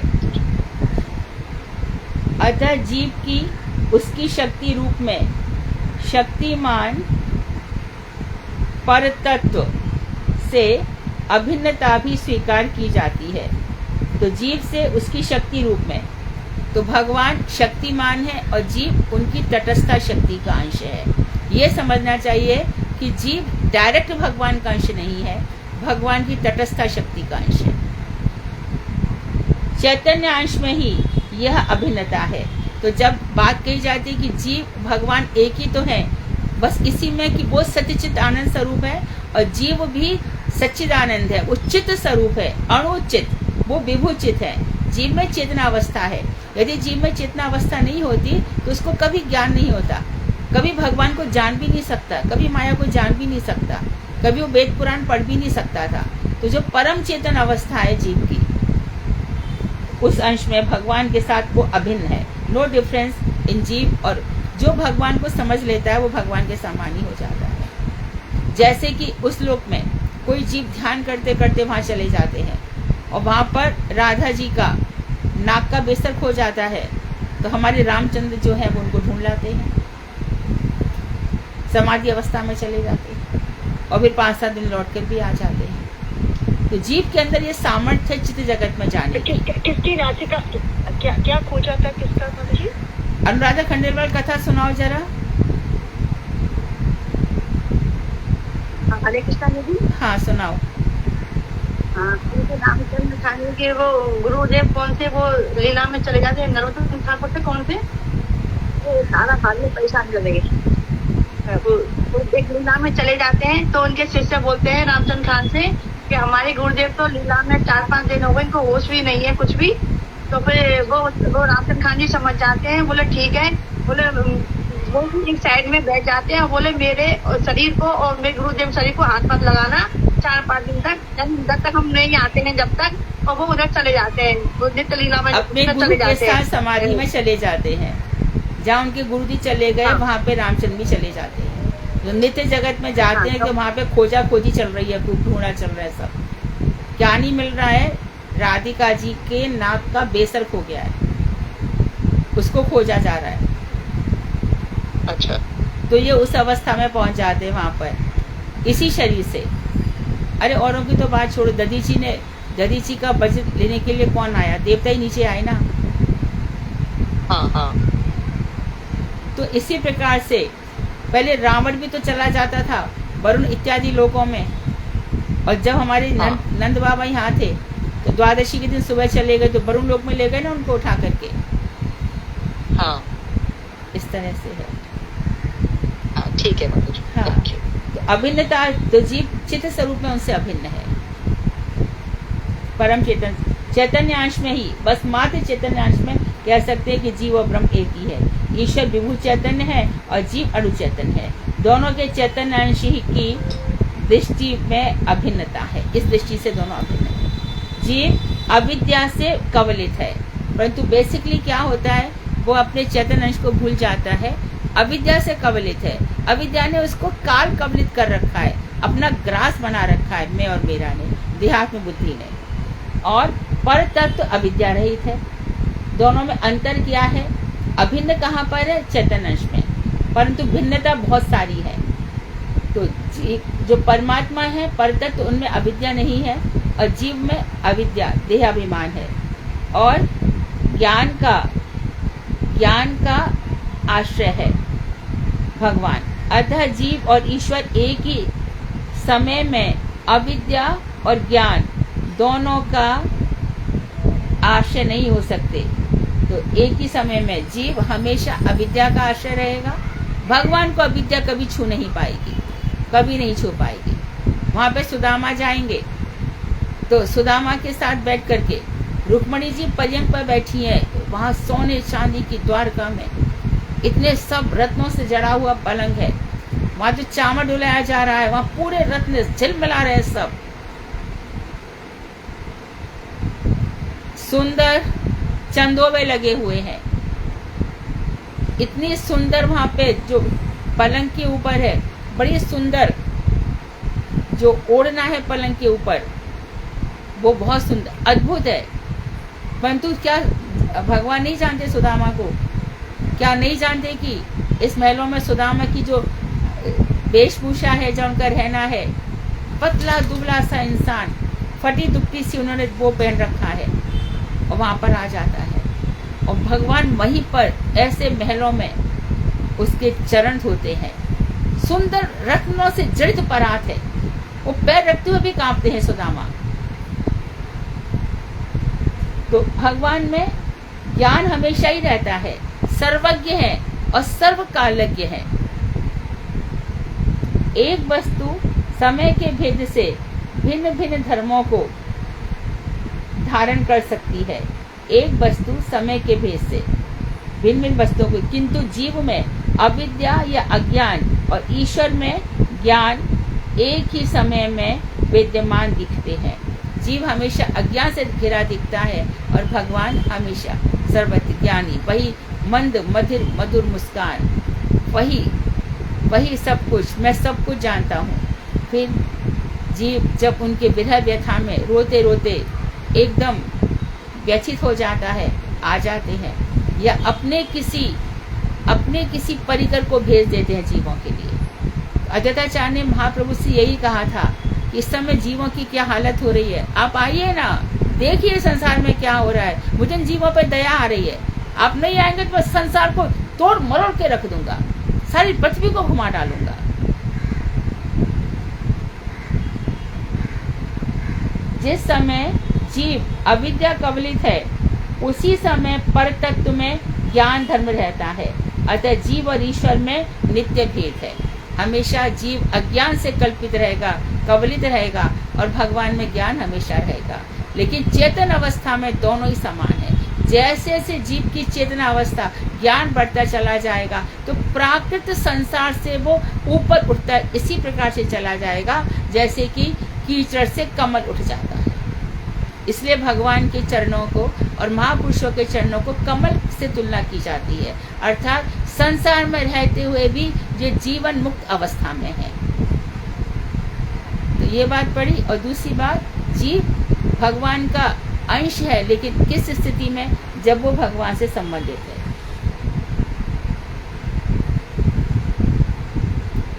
अतः जीव की उसकी शक्ति रूप में शक्तिमान परतत्व से अभिन्नता भी स्वीकार की जाती है। तो जीव से उसकी शक्ति रूप में, तो भगवान शक्तिमान है और जीव उनकी तटस्था शक्ति का अंश है। ये समझना चाहिए कि जीव डायरेक्ट भगवान का अंश नहीं है, भगवान की तटस्था शक्ति का अंश है। चैतन्य अंश में ही यह अभिन्नता है। तो जब बात कही जाती है कि जीव भगवान एक ही तो है, बस इसी में कि वो सच्चित आनंद स्वरूप है और जीव भी सच्चिदानंद है, उच्चित स्वरूप है, अणुचित, वो विभुचित है। जीव में चेतना अवस्था है। यदि जीव में चेतना अवस्था नहीं होती तो उसको कभी ज्ञान नहीं होता, कभी भगवान को जान भी नहीं सकता, कभी माया को जान भी नहीं सकता, कभी वो वेद पुराण पढ़ भी नहीं सकता था। तो जो परम चेतन अवस्था है जीव की, उस अंश में भगवान के साथ वो अभिन्न है। नो डिफरेंस इन जीव, और जो भगवान को समझ लेता है वो भगवान के समान ही हो जाता है। जैसे कि उस लोक में कोई जीव ध्यान करते करते वहां चले जाते हैं और वहां पर राधा जी का नाक का बेसर खो जाता है, तो हमारे रामचंद्र जो है वो उनको ढूंढ लाते हैं, समाधि अवस्था में चले जाते हैं और फिर 5-7 दिन लौट कर भी आ जाते हैं। तो जीव के अंदर ये सामर्थ्य चित्त जगत में जाने की। किसकी नासिका क्या खो जाता है, किसका? अनुराधा खंडेलवाल कथा सुनाओ जरा। हरे कृष्णा जी। हाँ, सुनाओ। रामचंद्र स्वामी के वो गुरुदेव कौन से वो लीला में चले जाते हैं, नरोत्तम ठाकुर से कौन से, वो सारा बाद में पैसा नहीं लगेगा। वो एक लीला में चले जाते हैं तो उनके शिष्य बोलते हैं रामचंद्र खान से कि हमारे गुरुदेव तो लीला में 4-5 दिन हो गए, इनको होश भी नहीं है कुछ भी। तो फिर वो रामचंद्र खान जी समझ जाते हैं, बोले ठीक है, बोले वो भी एक साइड में बैठ जाते हैं, बोले मेरे शरीर को और मेरे गुरुदेव शरीर को हाथ मत लगाना 4-5 दिन तक, जब तक हम नहीं आते हैं जब तक, और वो उधर चले जाते हैं, वो नित्य लीला में अपने गुरु के साथ समाधि में चले जाते हैं। जहाँ उनके गुरु जी चले गए, वहाँ पे रामचंद्र भी चले जाते हैं। जो नित्य जगत में जाते हैं, तो वहाँ पे खोजा खोजी चल रही है, खूब ढूंढा चल रहा है, सब क्या नहीं मिल रहा है। राधिका जी के नाक का बेसर खो गया है, उसको खोजा जा रहा है। अच्छा। तो ये उस अवस्था में पहुंच जाते हैं वहां पर इसी शरीर से। अरे औरों की तो बात छोड़ो, दधी जी का बजट लेने के लिए कौन आया? देवता ही नीचे आए ना। हाँ हाँ। तो इसी प्रकार से पहले रावण भी तो चला जाता था वरुण इत्यादि लोकों में, और जब हमारे नंद बाबा यहाँ थे तो द्वादशी के दिन सुबह चले गए, तो वरुण लोक में ले गए ना उनको उठा करके। हाँ, इस तरह से है। ठीक है माता जी। हाँ, तो अभिन्नता, तो जीव चित्त स्वरूप में उनसे अभिन्न है। परम चैतन्यांश में ही, बस मात्र चैतन्यांश में कह सकते हैं कि जीव और ब्रह्म एक ही है। ईश्वर विभू चैतन्य है और जीव अणु चैतन्य है। दोनों के चैतन्यांश ही की दृष्टि में अभिन्नता है। इस दृष्टि से दोनों अभिन्न है। जीव अविद्या से कवलित है, परंतु बेसिकली क्या होता है, वो अपने चैतन्यांश को भूल जाता है। अविद्या से कवलित है, अविद्या ने उसको काल कवलित कर रखा है, अपना ग्रास बना रखा है, मैं और मेरा ने, देहात्म बुद्धि ने। और पर तत्व अविद्या रहित है। दोनों में अंतर क्या है? अभिन्न कहाँ पर है? चैतन्यांश में, परंतु भिन्नता बहुत सारी है। तो जो परमात्मा है पर तत्व, उनमें अविद्या नहीं है, और जीव में अविद्या देहाभिमान है। और ज्ञान का आश्रय है भगवान। अतः जीव और ईश्वर एक ही समय में अविद्या और ज्ञान दोनों का आश्रय नहीं हो सकते। तो एक ही समय में जीव हमेशा अविद्या का आश्रय रहेगा, भगवान को अविद्या कभी छू नहीं पाएगी, कभी नहीं छू पाएगी। वहां पे सुदामा जाएंगे तो सुदामा के साथ बैठ करके रुक्मणी जी पर्यंक पर बैठी है, वहां सोने चांदी की द्वारका में इतने सब रत्नों से जड़ा हुआ पलंग है, वहां जो चावल डुलाया जा रहा है, वहां पूरे रत्न झिलमिला रहे हैं, सब सुंदर चंदोवे लगे हुए हैं। इतनी सुंदर वहां पे जो पलंग के ऊपर है, बड़ी सुंदर जो ओढ़ना है पलंग के ऊपर, वो बहुत सुंदर अद्भुत है। परंतु क्या भगवान नहीं जानते सुदामा को? क्या नहीं जानते कि इस महलों में सुदामा की जो वेशभूषा है, जो उनका रहना है, पतला दुबला सा इंसान, फटी दुपटी सी उन्होंने वो पहन रखा है, और वहां पर आ जाता है, और भगवान वहीं पर ऐसे महलों में उसके चरण धोते हैं। सुंदर रत्नों से जड़ित परात है, वो पैर रखते हुए भी कांपते हैं सुदामा। तो भगवान में ज्ञान हमेशा ही रहता है, सर्वज्ञ है और सर्वकालज्ञ है। एक वस्तु समय के भेद से भिन्न भिन्न धर्मों को धारण कर सकती है, एक वस्तु समय के भेद से भिन्न भिन्न वस्तुओं को, किंतु जीव में अविद्या या अज्ञान और ईश्वर में ज्ञान एक ही समय में विद्यमान दिखते हैं। जीव हमेशा अज्ञान से घिरा दिखता है, और भगवान हमेशा सर्वत्र ज्ञानी, वही मंद मधुर मधुर मुस्कान, वही सब कुछ, मैं सब कुछ जानता हूँ। फिर जीव जब उनके विरह व्यथा में रोते रोते एकदम व्यथित हो जाता है, आ जाते हैं, या अपने किसी परिकर को भेज देते हैं जीवों के लिए। अद्वैताचार्य ने महाप्रभु से यही कहा था, इस समय जीवों की क्या हालत हो रही है, आप आइए ना, देखिए संसार में क्या हो रहा है, मुझे इन जीवों पर दया आ रही है। आप नहीं आएंगे तो मैं संसार को तोड़ मरोड़ के रख दूंगा, सारी पृथ्वी को घुमा डालूंगा। जिस समय जीव अविद्या कवलित है, उसी समय पर तत्व में ज्ञान धर्म रहता है। अतः जीव और ईश्वर में नित्य भेद है। हमेशा जीव अज्ञान से कल्पित रहेगा, कवलित रहेगा, और भगवान में ज्ञान हमेशा रहेगा। लेकिन चेतन अवस्था में दोनों ही समान है। जैसे जैसे जीव की चेतना अवस्था ज्ञान बढ़ता चला जाएगा तो प्राकृत संसार से वो ऊपर उठता इसी प्रकार से चला जाएगा जैसे कि कीचड़ से कमल उठ जाता है। इसलिए भगवान के चरणों को और महापुरुषों के चरणों को कमल से तुलना की जाती है, अर्थात संसार में रहते हुए भी जो जीवन मुक्त अवस्था में है। तो ये बात पड़ी। और दूसरी बात, जीव भगवान का अंश है, लेकिन किस स्थिति में? जब वो भगवान से संबंधित है।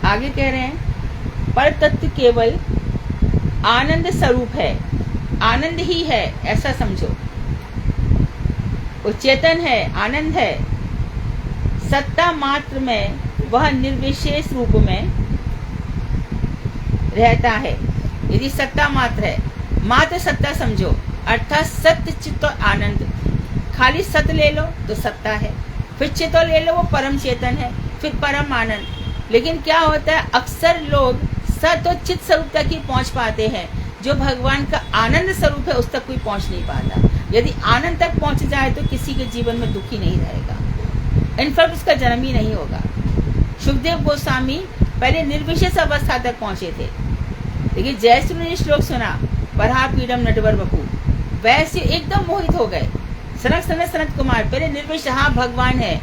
आगे कह रहे हैं पर तत्व केवल आनंद स्वरूप है, आनंद ही है ऐसा समझो। वो चेतन है, आनंद है, सत्ता मात्र में वह निर्विशेष रूप में रहता है। यदि सत्ता मात्र है, मात्र सत्ता समझो, अर्थात सत्य चित्त और आनंद। खाली सत्य ले लो तो सत्ता है, फिर चित्त ले लो वो परम चेतन है, फिर परम आनंद। लेकिन क्या होता है, अक्सर लोग सत्य और चित्त स्वरूप तक ही पहुंच पाते हैं, जो भगवान का आनंद स्वरूप है उस तक कोई पहुंच नहीं पाता। यदि आनंद तक पहुंच जाए तो किसी के जीवन में दुखी नहीं रहेगा, इनफैक्ट उसका जन्म ही नहीं होगा। सुखदेव गोस्वामी पहले निर्विशेष अवस्था तक पहुंचे थे, लेकिन जैसे उन्होंने श्लोक सुना बरहा पीडम नटवर बपू, वैसे एकदम मोहित हो गए। सनत कुमार पहले निर्विशेष, हाँ भगवान है,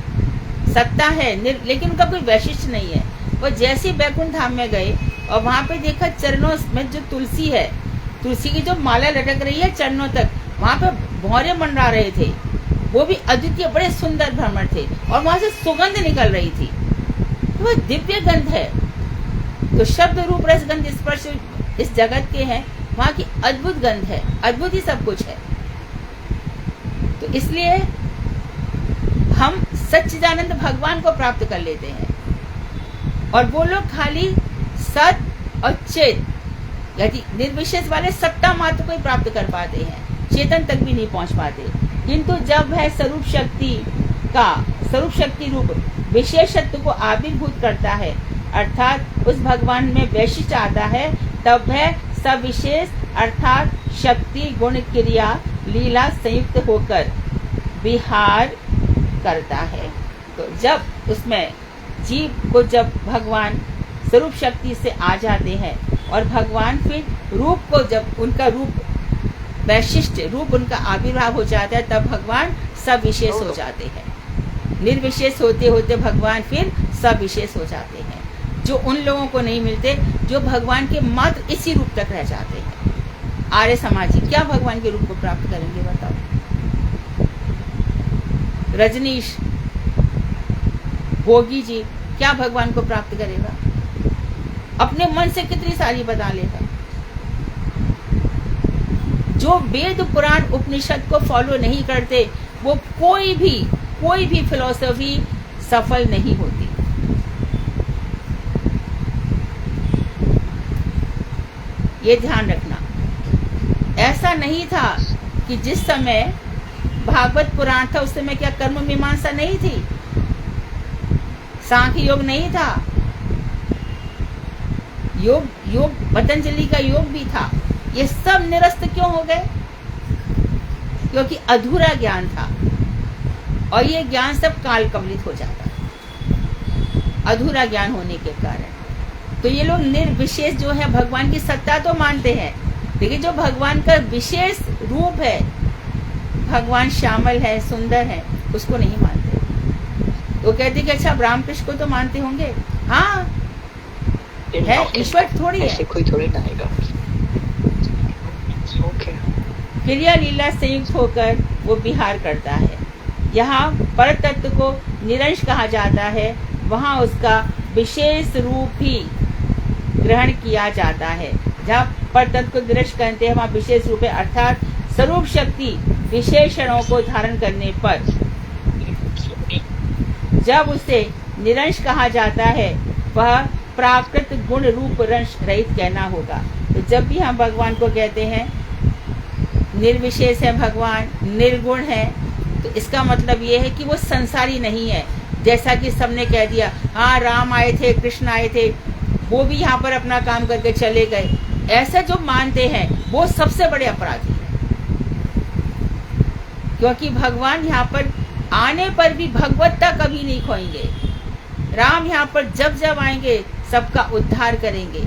सत्ता है, लेकिन उनका कोई वैशिष्ट नहीं है। वो जैसे बैकुंठ धाम में गए और वहां पे देखा चरणों में जो तुलसी है, तुलसी की जो माला लटक रही है चरणों तक, वहां पे भौरे मंडरा रहे थे, वो भी अद्वितीय बड़े सुंदर भ्रमर थे और वहां से सुगंध निकल रही थी। तो वह दिव्य गंध है। तो शब्द रूप रस गंध स्पर्श इस जगत के हैं, वहां की अद्भुत गंध है, अद्भुत ही सब कुछ है। तो इसलिए हम सच्चिदानंद भगवान को प्राप्त कर लेते हैं। और वो लोग खाली सत और चेत यदि निर्विशेष वाले सत्ता मात्र को ही प्राप्त कर पाते हैं, चेतन तक भी नहीं पहुंच पाते। किंतु जब वह स्वरूप शक्ति रूप विशेषत्व को आविर्भूत करता है, अर्थात उस भगवान में वैशिष्ट आता है, तब वह सविशेष अर्थात शक्ति गुण क्रिया लीला संयुक्त होकर विहार करता है। तो जब उसमें जीव को जब भगवान स्वरूप शक्ति से आ जाते हैं और भगवान फिर रूप को जब उनका रूप वैशिष्ट रूप उनका आविर्भाव हो जाता है, तब भगवान सविशेष हो जाते हैं। निर्विशेष होते होते भगवान फिर सविशेष हो जाते हैं, जो उन लोगों को नहीं मिलते जो भगवान के मात्र इसी रूप तक रह जाते हैं। आर्य समाजी क्या भगवान के रूप को प्राप्त करेंगे बताओ? रजनीश भोगी जी क्या भगवान को प्राप्त करेगा? अपने मन से कितनी सारी बता लेगा। जो वेद पुराण उपनिषद को फॉलो नहीं करते वो कोई भी फिलॉसफी सफल नहीं होती। ये ध्यान रखना। ऐसा नहीं था कि जिस समय भागवत पुराण था उस समय क्या कर्म मीमांसा नहीं थी, सांख्य योग नहीं था, योग पतंजलि का योग भी था। ये सब निरस्त क्यों हो गए? क्योंकि अधूरा ज्ञान था और ये ज्ञान सब काल कमलित हो जाता है अधूरा ज्ञान होने के कारण। तो ये लोग निर्विशेष जो है भगवान की सत्ता तो मानते हैं, लेकिन जो भगवान का विशेष रूप है, भगवान श्यामल है, सुंदर है, उसको नहीं मानते। वो कहते कि अच्छा रामकृष्ण को तो मानते होंगे, हाँ है, ईश्वर थोड़ी है, ऐसे कोई थोड़ी ना आएगा। क्रिया लीला संयुक्त होकर वो विहार करता है। यहाँ पर तत्व को निरंश कहा जाता है, वहाँ उसका विशेष रूप ही ग्रहण किया जाता है। जहाँ पर तत्व को निरंश कहते हैं वहाँ विशेष रूप है, अर्थात स्वरूप शक्ति विशेषणों को धारण करने पर जब उसे निरंश कहा जाता है वह प्राकृत गुण रूप रंश रहित कहना होगा। तो जब भी हम भगवान को कहते हैं निर्विशेष है भगवान, निर्गुण है, तो इसका मतलब ये है कि वो संसारी नहीं है। जैसा कि सबने कह दिया हाँ राम आए थे, कृष्ण आए थे, वो भी यहाँ पर अपना काम करके चले गए, ऐसा जो मानते हैं वो सबसे बड़े अपराधी है, क्योंकि भगवान यहाँ पर आने पर भी भगवत्ता कभी नहीं खोएंगे। राम यहाँ पर जब जब आएंगे सबका उद्धार करेंगे,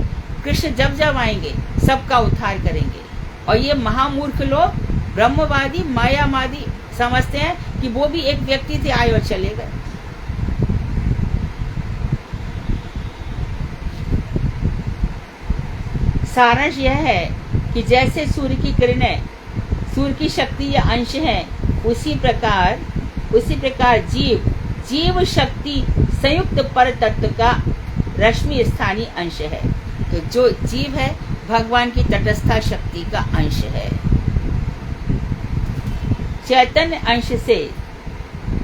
कृष्ण जब जब आएंगे सबका उद्धार करेंगे। और ये महामूर्ख लोग ब्रह्मवादी मायावादी समझते हैं कि वो भी एक व्यक्ति थे, आए और चले गए। सारांश यह है कि जैसे सूर्य की किरणें सूर्य की शक्ति या अंश है, उसी प्रकार जीव शक्ति संयुक्त पर तत्व का रश्मि स्थानीय अंश है। तो जो जीव है भगवान की तटस्था शक्ति का अंश है। चैतन्य अंश से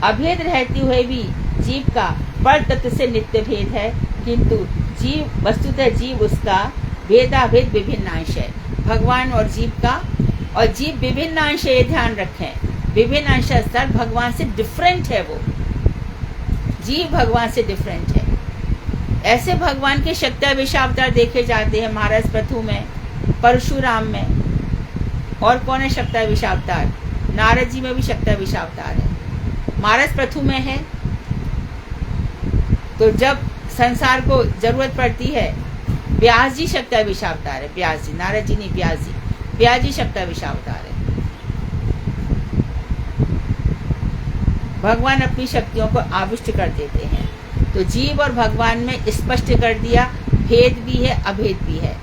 अभेद रहते हुए भी जीव का पर तत्व से नित्य भेद है, किंतु जीव वस्तुतः जीव उसका भेदाभेद विभिन्न अंश है। भगवान और जीव का, और जीव विभिन्न अंश है, ये ध्यान रखें। विभिन्न अंश अर्थात भगवान से डिफरेंट है, वो जीव भगवान से डिफरेंट है। ऐसे भगवान के शक्ताविशावतार देखे जाते हैं महाराज प्रथु में, परशुराम में, और कौन है शक्ताविशावतार? नारद जी में भी शक्ताविशावतार है। महाराज प्रथु में है तो जब संसार को जरूरत पड़ती है, व्यास जी शक्ताविशावतार है। व्यास जी, नारद जी नहीं, व्यास जी शक्ताविशावतार है। भगवान अपनी शक्तियों को आविष्ट कर देते हैं। तो जीव और भगवान में स्पष्ट कर दिया, भेद भी है अभेद भी है।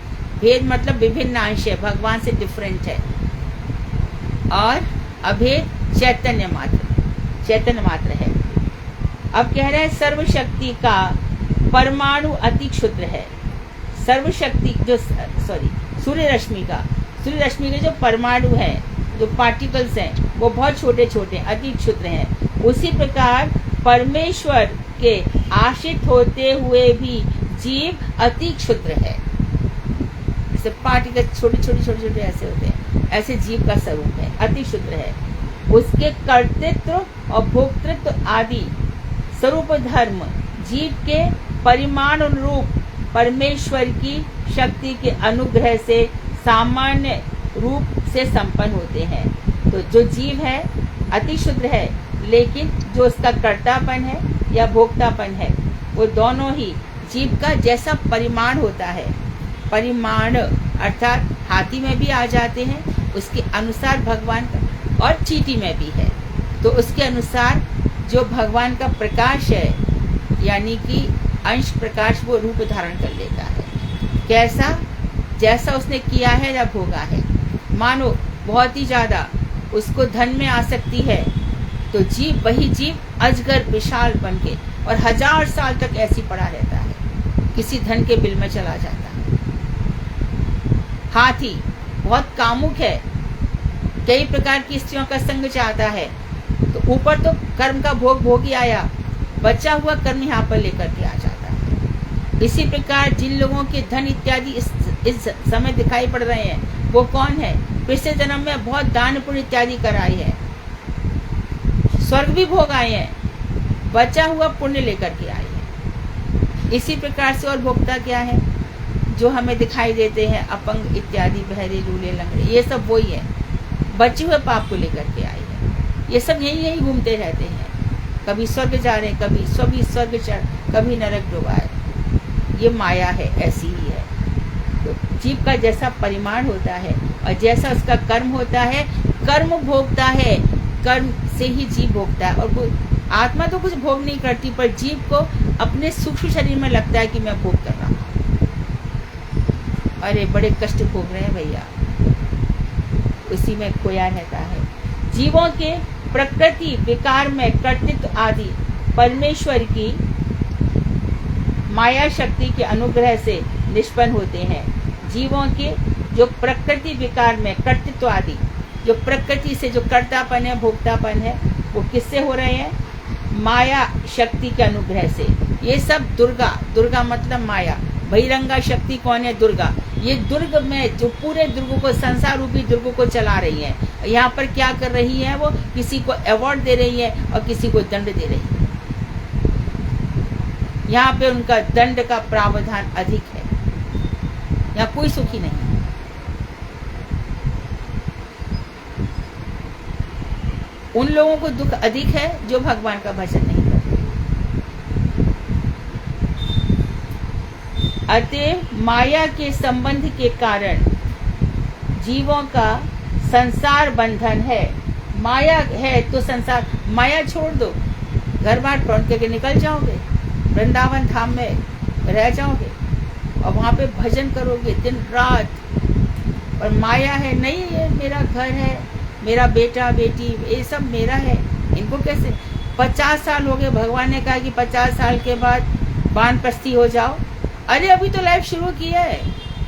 भेद मतलब विभिन्न अंश है, भगवान से डिफरेंट है, और अभेद चैतन्य मात्र है। अब कह रहे हैं सर्वशक्ति का परमाणु अति क्षुद्र है। सर्वशक्ति जो सूर्य रश्मि के जो परमाणु है, जो पार्टिकल्स हैं, वो बहुत छोटे छोटे अति क्षुद्र हैं। उसी प्रकार परमेश्वर के आश्रित होते हुए भी जीव अति क्षुद्र है। जैसे पार्टिकल छोटे ऐसे होते हैं, ऐसे जीव का स्वरूप है, अति क्षुद्र है। उसके कर्तृत्व और भोक्तृत्व आदि स्वरूप धर्म जीव के परिमाण अनुरूप परमेश्वर की शक्ति के अनुग्रह से सामान्य रूप से संपन्न होते हैं। तो जो जीव है अति क्षुद्र है, लेकिन जो उसका कर्तापन है या भोक्तापन है, वो दोनों ही जीव का जैसा परिमाण होता है, परिमाण अर्थात हाथी में भी आ जाते हैं उसके अनुसार भगवान का, और चींटी में भी है। तो उसके अनुसार जो भगवान का प्रकाश है, यानी कि अंश प्रकाश, वो रूप धारण कर लेता है। कैसा? जैसा उसने किया है या भोगा है। मानो बहुत ही ज़्यादा उसको धन में आसक्ति है, तो वही जीव अजगर विशाल बन के और 1000 साल तक ऐसी पड़ा रहता है, किसी धन के बिल में चला जाता है। हाथी बहुत कामुक है, कई प्रकार की स्त्रियों का संग चाहता है, तो ऊपर तो कर्म का भोग ही आया, बचा हुआ कर्म यहाँ पर लेकर के आ जाता है। इसी प्रकार जिन लोगों के धन इत्यादि इस समय दिखाई पड़ रहे हैं, वो कौन है? पिछले जन्म में बहुत दान पुण्य इत्यादि कराए हैं, स्वर्ग भी भोग आए हैं, बचा हुआ पुण्य लेकर के आए हैं। इसी प्रकार से और भोक्ता क्या है? जो हमें दिखाई देते हैं अपंग इत्यादि, बहरे लूले लंगड़े, ये सब वही है, बचे हुए पाप को लेकर के आए हैं। ये सब यही घूमते रहते हैं, कभी स्वर्ग जा रहे, कभी स्वर्ग चढ़, कभी नरक डुबाए। ये माया है, ऐसी ही है। तो जीव का जैसा परिमाण होता है और जैसा उसका कर्म होता है, कर्म भोगता है, कर्म से ही जीव भोगता है। और वो आत्मा तो कुछ भोग नहीं करती, पर जीव को अपने सूक्ष्म शरीर में लगता है कि मैं भोग कर रहा हूँ। अरे बड़े कष्ट भोग रहे हैं भैया, उसी में खोया रहता है। जीवों के प्रकृति विकार में कर्तृत्व आदि परमेश्वर की माया शक्ति के अनुग्रह से निष्पन्न होते हैं। जीवों के जो प्रकृति विकार में कर्तृत्व आदि, जो प्रकृति से जो कर्तापन है, भोक्तापन है, वो किससे हो रहे हैं? माया शक्ति के अनुग्रह से। ये सब दुर्गा मतलब माया। बहिरंगा शक्ति कौन है? दुर्गा। ये दुर्ग में जो पूरे दुर्ग को, संसार रूपी दुर्ग को चला रही है। यहाँ पर क्या कर रही है? वो किसी को अवार्ड दे रही है और किसी को दंड दे रही है। यहाँ पे उनका दंड का प्रावधान अधिक है, यहाँ कोई सुखी नहीं। उन लोगों को दुख अधिक है जो भगवान का भजन नहीं करते। अतः माया के संबंध के कारण जीवों का संसार बंधन है। माया है तो संसार, माया छोड़ दो, घर बार छोड़ के निकल जाओगे, वृंदावन धाम में रह जाओगे और वहां पे भजन करोगे दिन रात। और माया है, नहीं ये मेरा घर है, मेरा बेटा बेटी ये सब मेरा है, इनको कैसे 50 साल हो गए, भगवान ने कहा कि 50 साल के बाद वानप्रस्थी हो जाओ। अरे अभी तो लाइफ शुरू की है,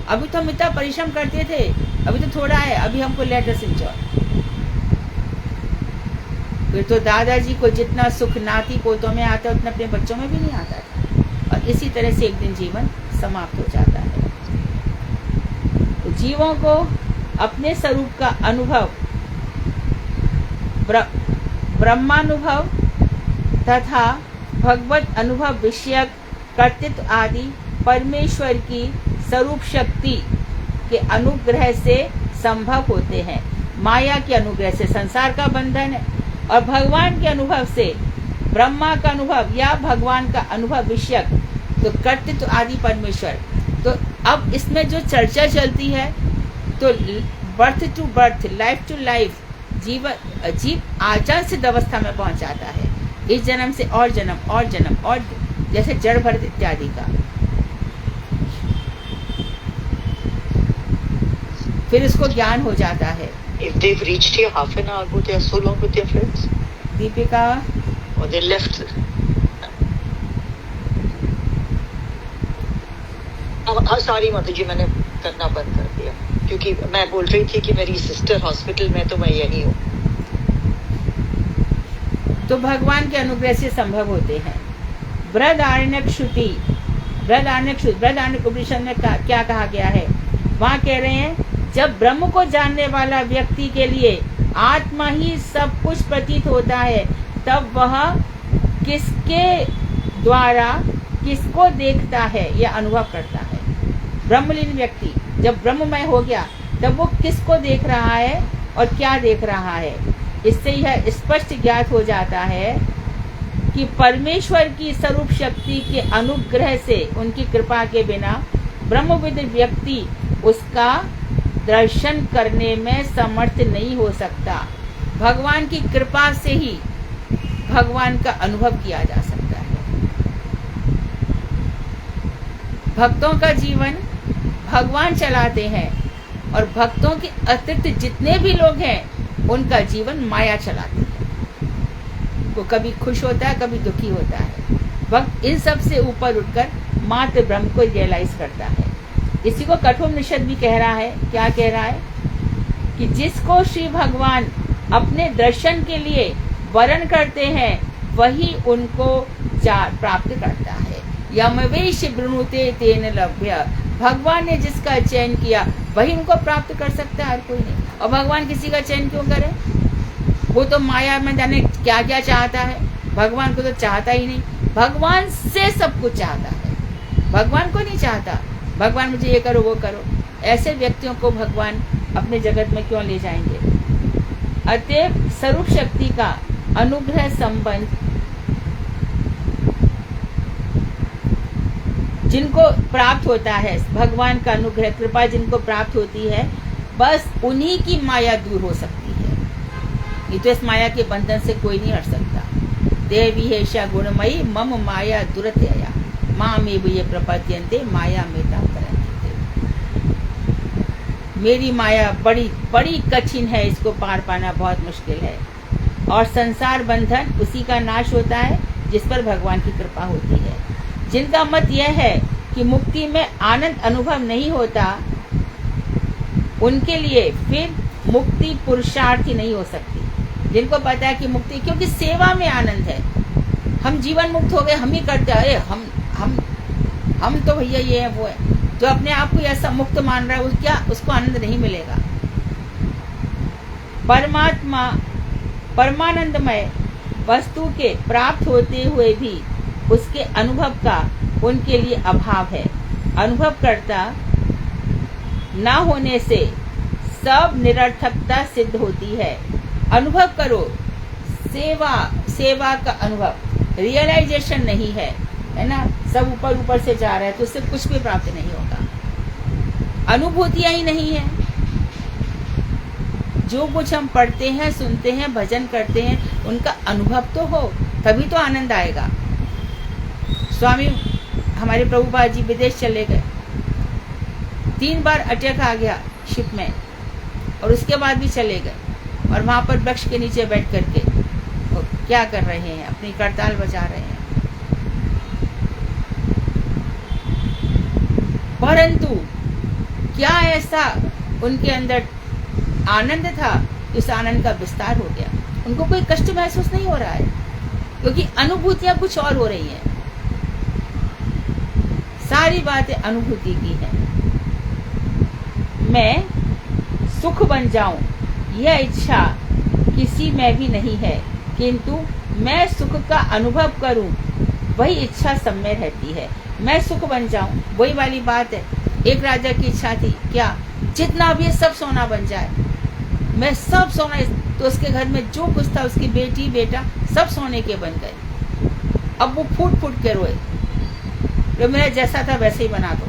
अभी तो हम इतना परिश्रम करते थे, अभी तो थोड़ा है, अभी हमको लेट अस एंजॉय। फिर तो दादाजी को जितना सुख नाती पोतों में आता है उतना अपने बच्चों में भी नहीं आता था, और इसी तरह से एक दिन जीवन समाप्त हो जाता है। तो जीवों को अपने स्वरूप का अनुभव, ब्रह्मानुभव तथा भगवत अनुभव विषयक कर्तृत्व आदि परमेश्वर की स्वरूप शक्ति के अनुग्रह से संभव होते हैं। माया के अनुग्रह से संसार का बंधन है, और भगवान के अनुभव से ब्रह्मा का अनुभव या भगवान का अनुभव विषयक तो कर्तृत्व आदि परमेश्वर। तो अब इसमें जो चर्चा चलती है तो birth to birth, life to life, जीव आचार सिद्ध अवस्था में पहुंच जाता है, इस जन्म से और जन्म और जन्म, और जैसे जड़ भरत इत्यादि का। फिर इसको ज्ञान हो जाता है। If they've reached here half an hour ago, they are so long with their friends. Deepika, Or they left. हाँ सॉरी माता जी, मैंने करना बंद कर दिया क्योंकि मैं बोल रही थी कि मेरी सिस्टर हॉस्पिटल में, तो मैं यही हूँ। तो भगवान के अनुग्रह से संभव होते हैं। बृहदारण्यक श्रुति, बृहदारण्यक उपनिषद में क्या कहा गया है? वहाँ कह रहे हैं जब ब्रह्म को जानने वाला व्यक्ति के लिए आत्मा ही सब कुछ प्रतीत होता है, तब वह किसके द्वारा किसको देखता है या अनुभव करता है। ब्रह्मलीन व्यक्ति जब ब्रह्ममय हो गया तब वो किसको देख रहा है और क्या देख रहा है। इससे यह स्पष्ट ज्ञात हो जाता है कि परमेश्वर की स्वरूप शक्ति के अनुग्रह से, उनकी कृपा के बिना ब्रह्मविद व्यक्ति उसका दर्शन करने में समर्थ नहीं हो सकता। भगवान की कृपा से ही भगवान का अनुभव किया जा सकता है। भक्तों का जीवन भगवान चलाते हैं, और भक्तों के अतिरिक्त जितने भी लोग हैं उनका जीवन माया चलाती है। वो कभी खुश होता है, कभी दुखी होता है। भक्त इन सब से ऊपर उठकर मात्र ब्रह्म को रियलाइज करता है। इसी को कठोपनिषद भी कह रहा है। क्या कह रहा है? कि जिसको श्री भगवान अपने दर्शन के लिए वरण करते हैं वही उनको प्राप्त करता है। यमवेश ब्रुणुते तेन लभ्य, भगवान ने जिसका चयन किया वही उनको प्राप्त कर सकता है, और कोई नहीं। और भगवान किसी का चयन क्यों करे? वो तो माया में जाने क्या क्या चाहता है, भगवान को तो चाहता ही नहीं। भगवान से सब कुछ चाहता है, भगवान को नहीं चाहता भगवान मुझे ये करो वो करो। ऐसे व्यक्तियों को भगवान अपने जगत में क्यों ले जाएंगे? अतएव स्वरूप शक्ति का अनुग्रह संबंध जिनको प्राप्त होता है, भगवान का अनुग्रह कृपा जिनको प्राप्त होती है, बस उन्हीं की माया दूर हो सकती है। नहीं तो इस माया के बंधन से कोई नहीं हट सकता। देवी हेषा गुणमयी मम माया दुरत्यया माँ में ये प्रपद्यन्ते माया मेता करन्ते। मेरी माया बड़ी बड़ी कठिन है, इसको पार पाना बहुत मुश्किल है। और संसार बंधन उसी का नाश होता है जिस पर भगवान की कृपा होती है। जिनका मत यह है कि मुक्ति में आनंद अनुभव नहीं होता, उनके लिए फिर मुक्ति पुरुषार्थ ही नहीं हो सकती। जिनको पता है कि मुक्ति, क्योंकि सेवा में आनंद है। हम जीवन मुक्त हो गए, हम ही करते हैं, हम तो भैया ये है वो है। जो अपने आप को ऐसा मुक्त मान रहा है उसको आनंद नहीं मिलेगा। परमात्मा परमानंदमय वस्तु के प्राप्त होते हुए भी उसके अनुभव का उनके लिए अभाव है। अनुभव करता न होने से सब निरर्थकता सिद्ध होती है। अनुभव करो, सेवा सेवा का अनुभव, रियलाइजेशन नहीं है ना, सब ऊपर ऊपर से जा रहा है तो उससे कुछ भी प्राप्त नहीं होगा। अनुभूतियां ही नहीं है। जो कुछ हम पढ़ते हैं, सुनते हैं, भजन करते हैं, उनका अनुभव तो हो, तभी तो आनंद आएगा। स्वामी हमारे प्रभुपाद जी विदेश चले गए, 3 बार अटैक आ गया शिप में, और उसके बाद भी चले गए, और वहां पर वृक्ष के नीचे बैठ करके क्या कर रहे हैं, अपनी करताल बजा रहे हैं। परंतु क्या ऐसा उनके अंदर आनंद था, इस आनंद का विस्तार हो गया, उनको कोई कष्ट महसूस नहीं हो रहा है, क्योंकि अनुभूतियां कुछ और हो रही हैं। सारी बातें अनुभूति की हैं। मैं सुख बन जाऊं, यह इच्छा किसी में भी नहीं है, किंतु मैं सुख का अनुभव करूं, वही इच्छा सब में रहती है। मैं सुख बन जाऊं, वही वाली बात है। एक राजा की इच्छा थी क्या, जितना भी है सब सोना बन जाए, मैं सब सोना, तो उसके घर में जो कुछ था, उसकी बेटी बेटा सब सोने के बन गए। अब वो फूट फूट के रोए, तो मेरा जैसा था वैसे ही बना दो।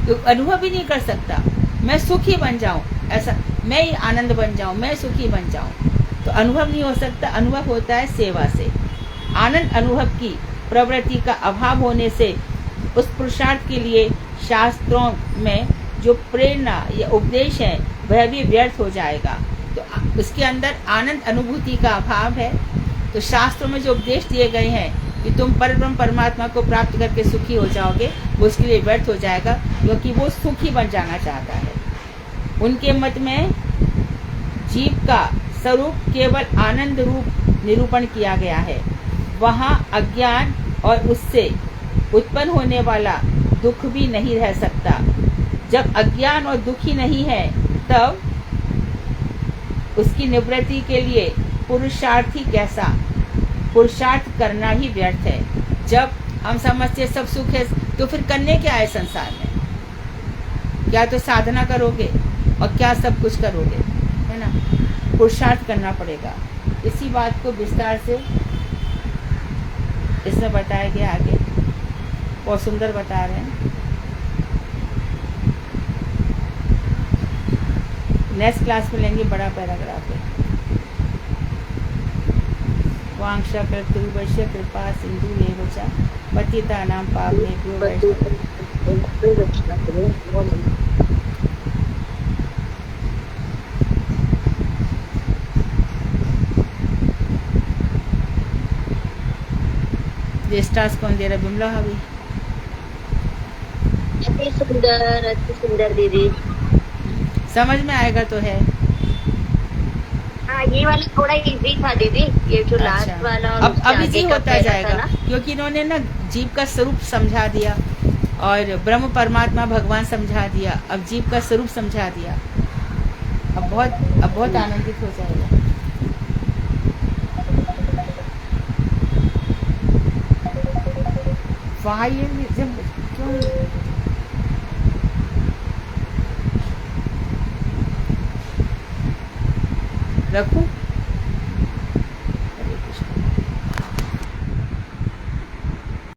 तो अनुभव ही नहीं कर सकता, मैं सुखी बन जाऊं, ऐसा मैं ही आनंद बन जाऊं, मैं सुखी बन जाऊं, तो अनुभव नहीं हो सकता। अनुभव होता है सेवा से। आनंद अनुभव की प्रवृत्ति का अभाव होने से उस पुरुषार्थ के लिए शास्त्रों में जो प्रेरणा या उपदेश है वह भी व्यर्थ हो जाएगा। तो उसके अंदर आनंद अनुभूति का अभाव है, तो शास्त्रों में जो उपदेश दिए गए हैं कि तुम परब्रह्म परमात्मा को प्राप्त करके सुखी हो जाओगे, वो उसके लिए व्यर्थ हो जाएगा, क्योंकि वो सुखी बन जाना चाहता है। उनके मत में जीव का स्वरूप केवल आनंद रूप निरूपण किया गया है। वहाँ अज्ञान और उससे उत्पन्न होने वाला दुख भी नहीं रह सकता। जब अज्ञान और दुख ही नहीं है, तब उसकी निवृत्ति के लिए पुरुषार्थ ही कैसा, पुरुषार्थ करना ही व्यर्थ है। जब हम समझते सब सुख है, तो फिर करने क्या है संसार में? क्या तो साधना करोगे और क्या सब कुछ करोगे, है ना? पुरुषार्थ करना पड़ेगा। इसी बात को विस्तार से इसमें बताया गया आगे, बहुत सुंदर बता रहे हैं। नेक्स्ट क्लास में लेंगे, बड़ा पैराग्राफ है। वांक्षा कर्तृवश्य कृपा सिंधु एव च पतितानां पावनेभ्यो वैष्णवेभ्यो। स्टार्स कौन दे रहा? बिमला भाभी। अति सुंदर दीदी। समझ में आएगा तो है। हाँ, ये वाला थोड़ा इजी था दीदी, ये जो लास्ट वाला अब इजी होता जाएगा, क्योंकि इन्होंने ना जीव का स्वरूप समझा दिया और ब्रह्म परमात्मा भगवान समझा दिया, अब जीव का स्वरूप समझा दिया। अब बहुत आनंदित हो जाएगा। वहाँ ये जब क्यों रखूं?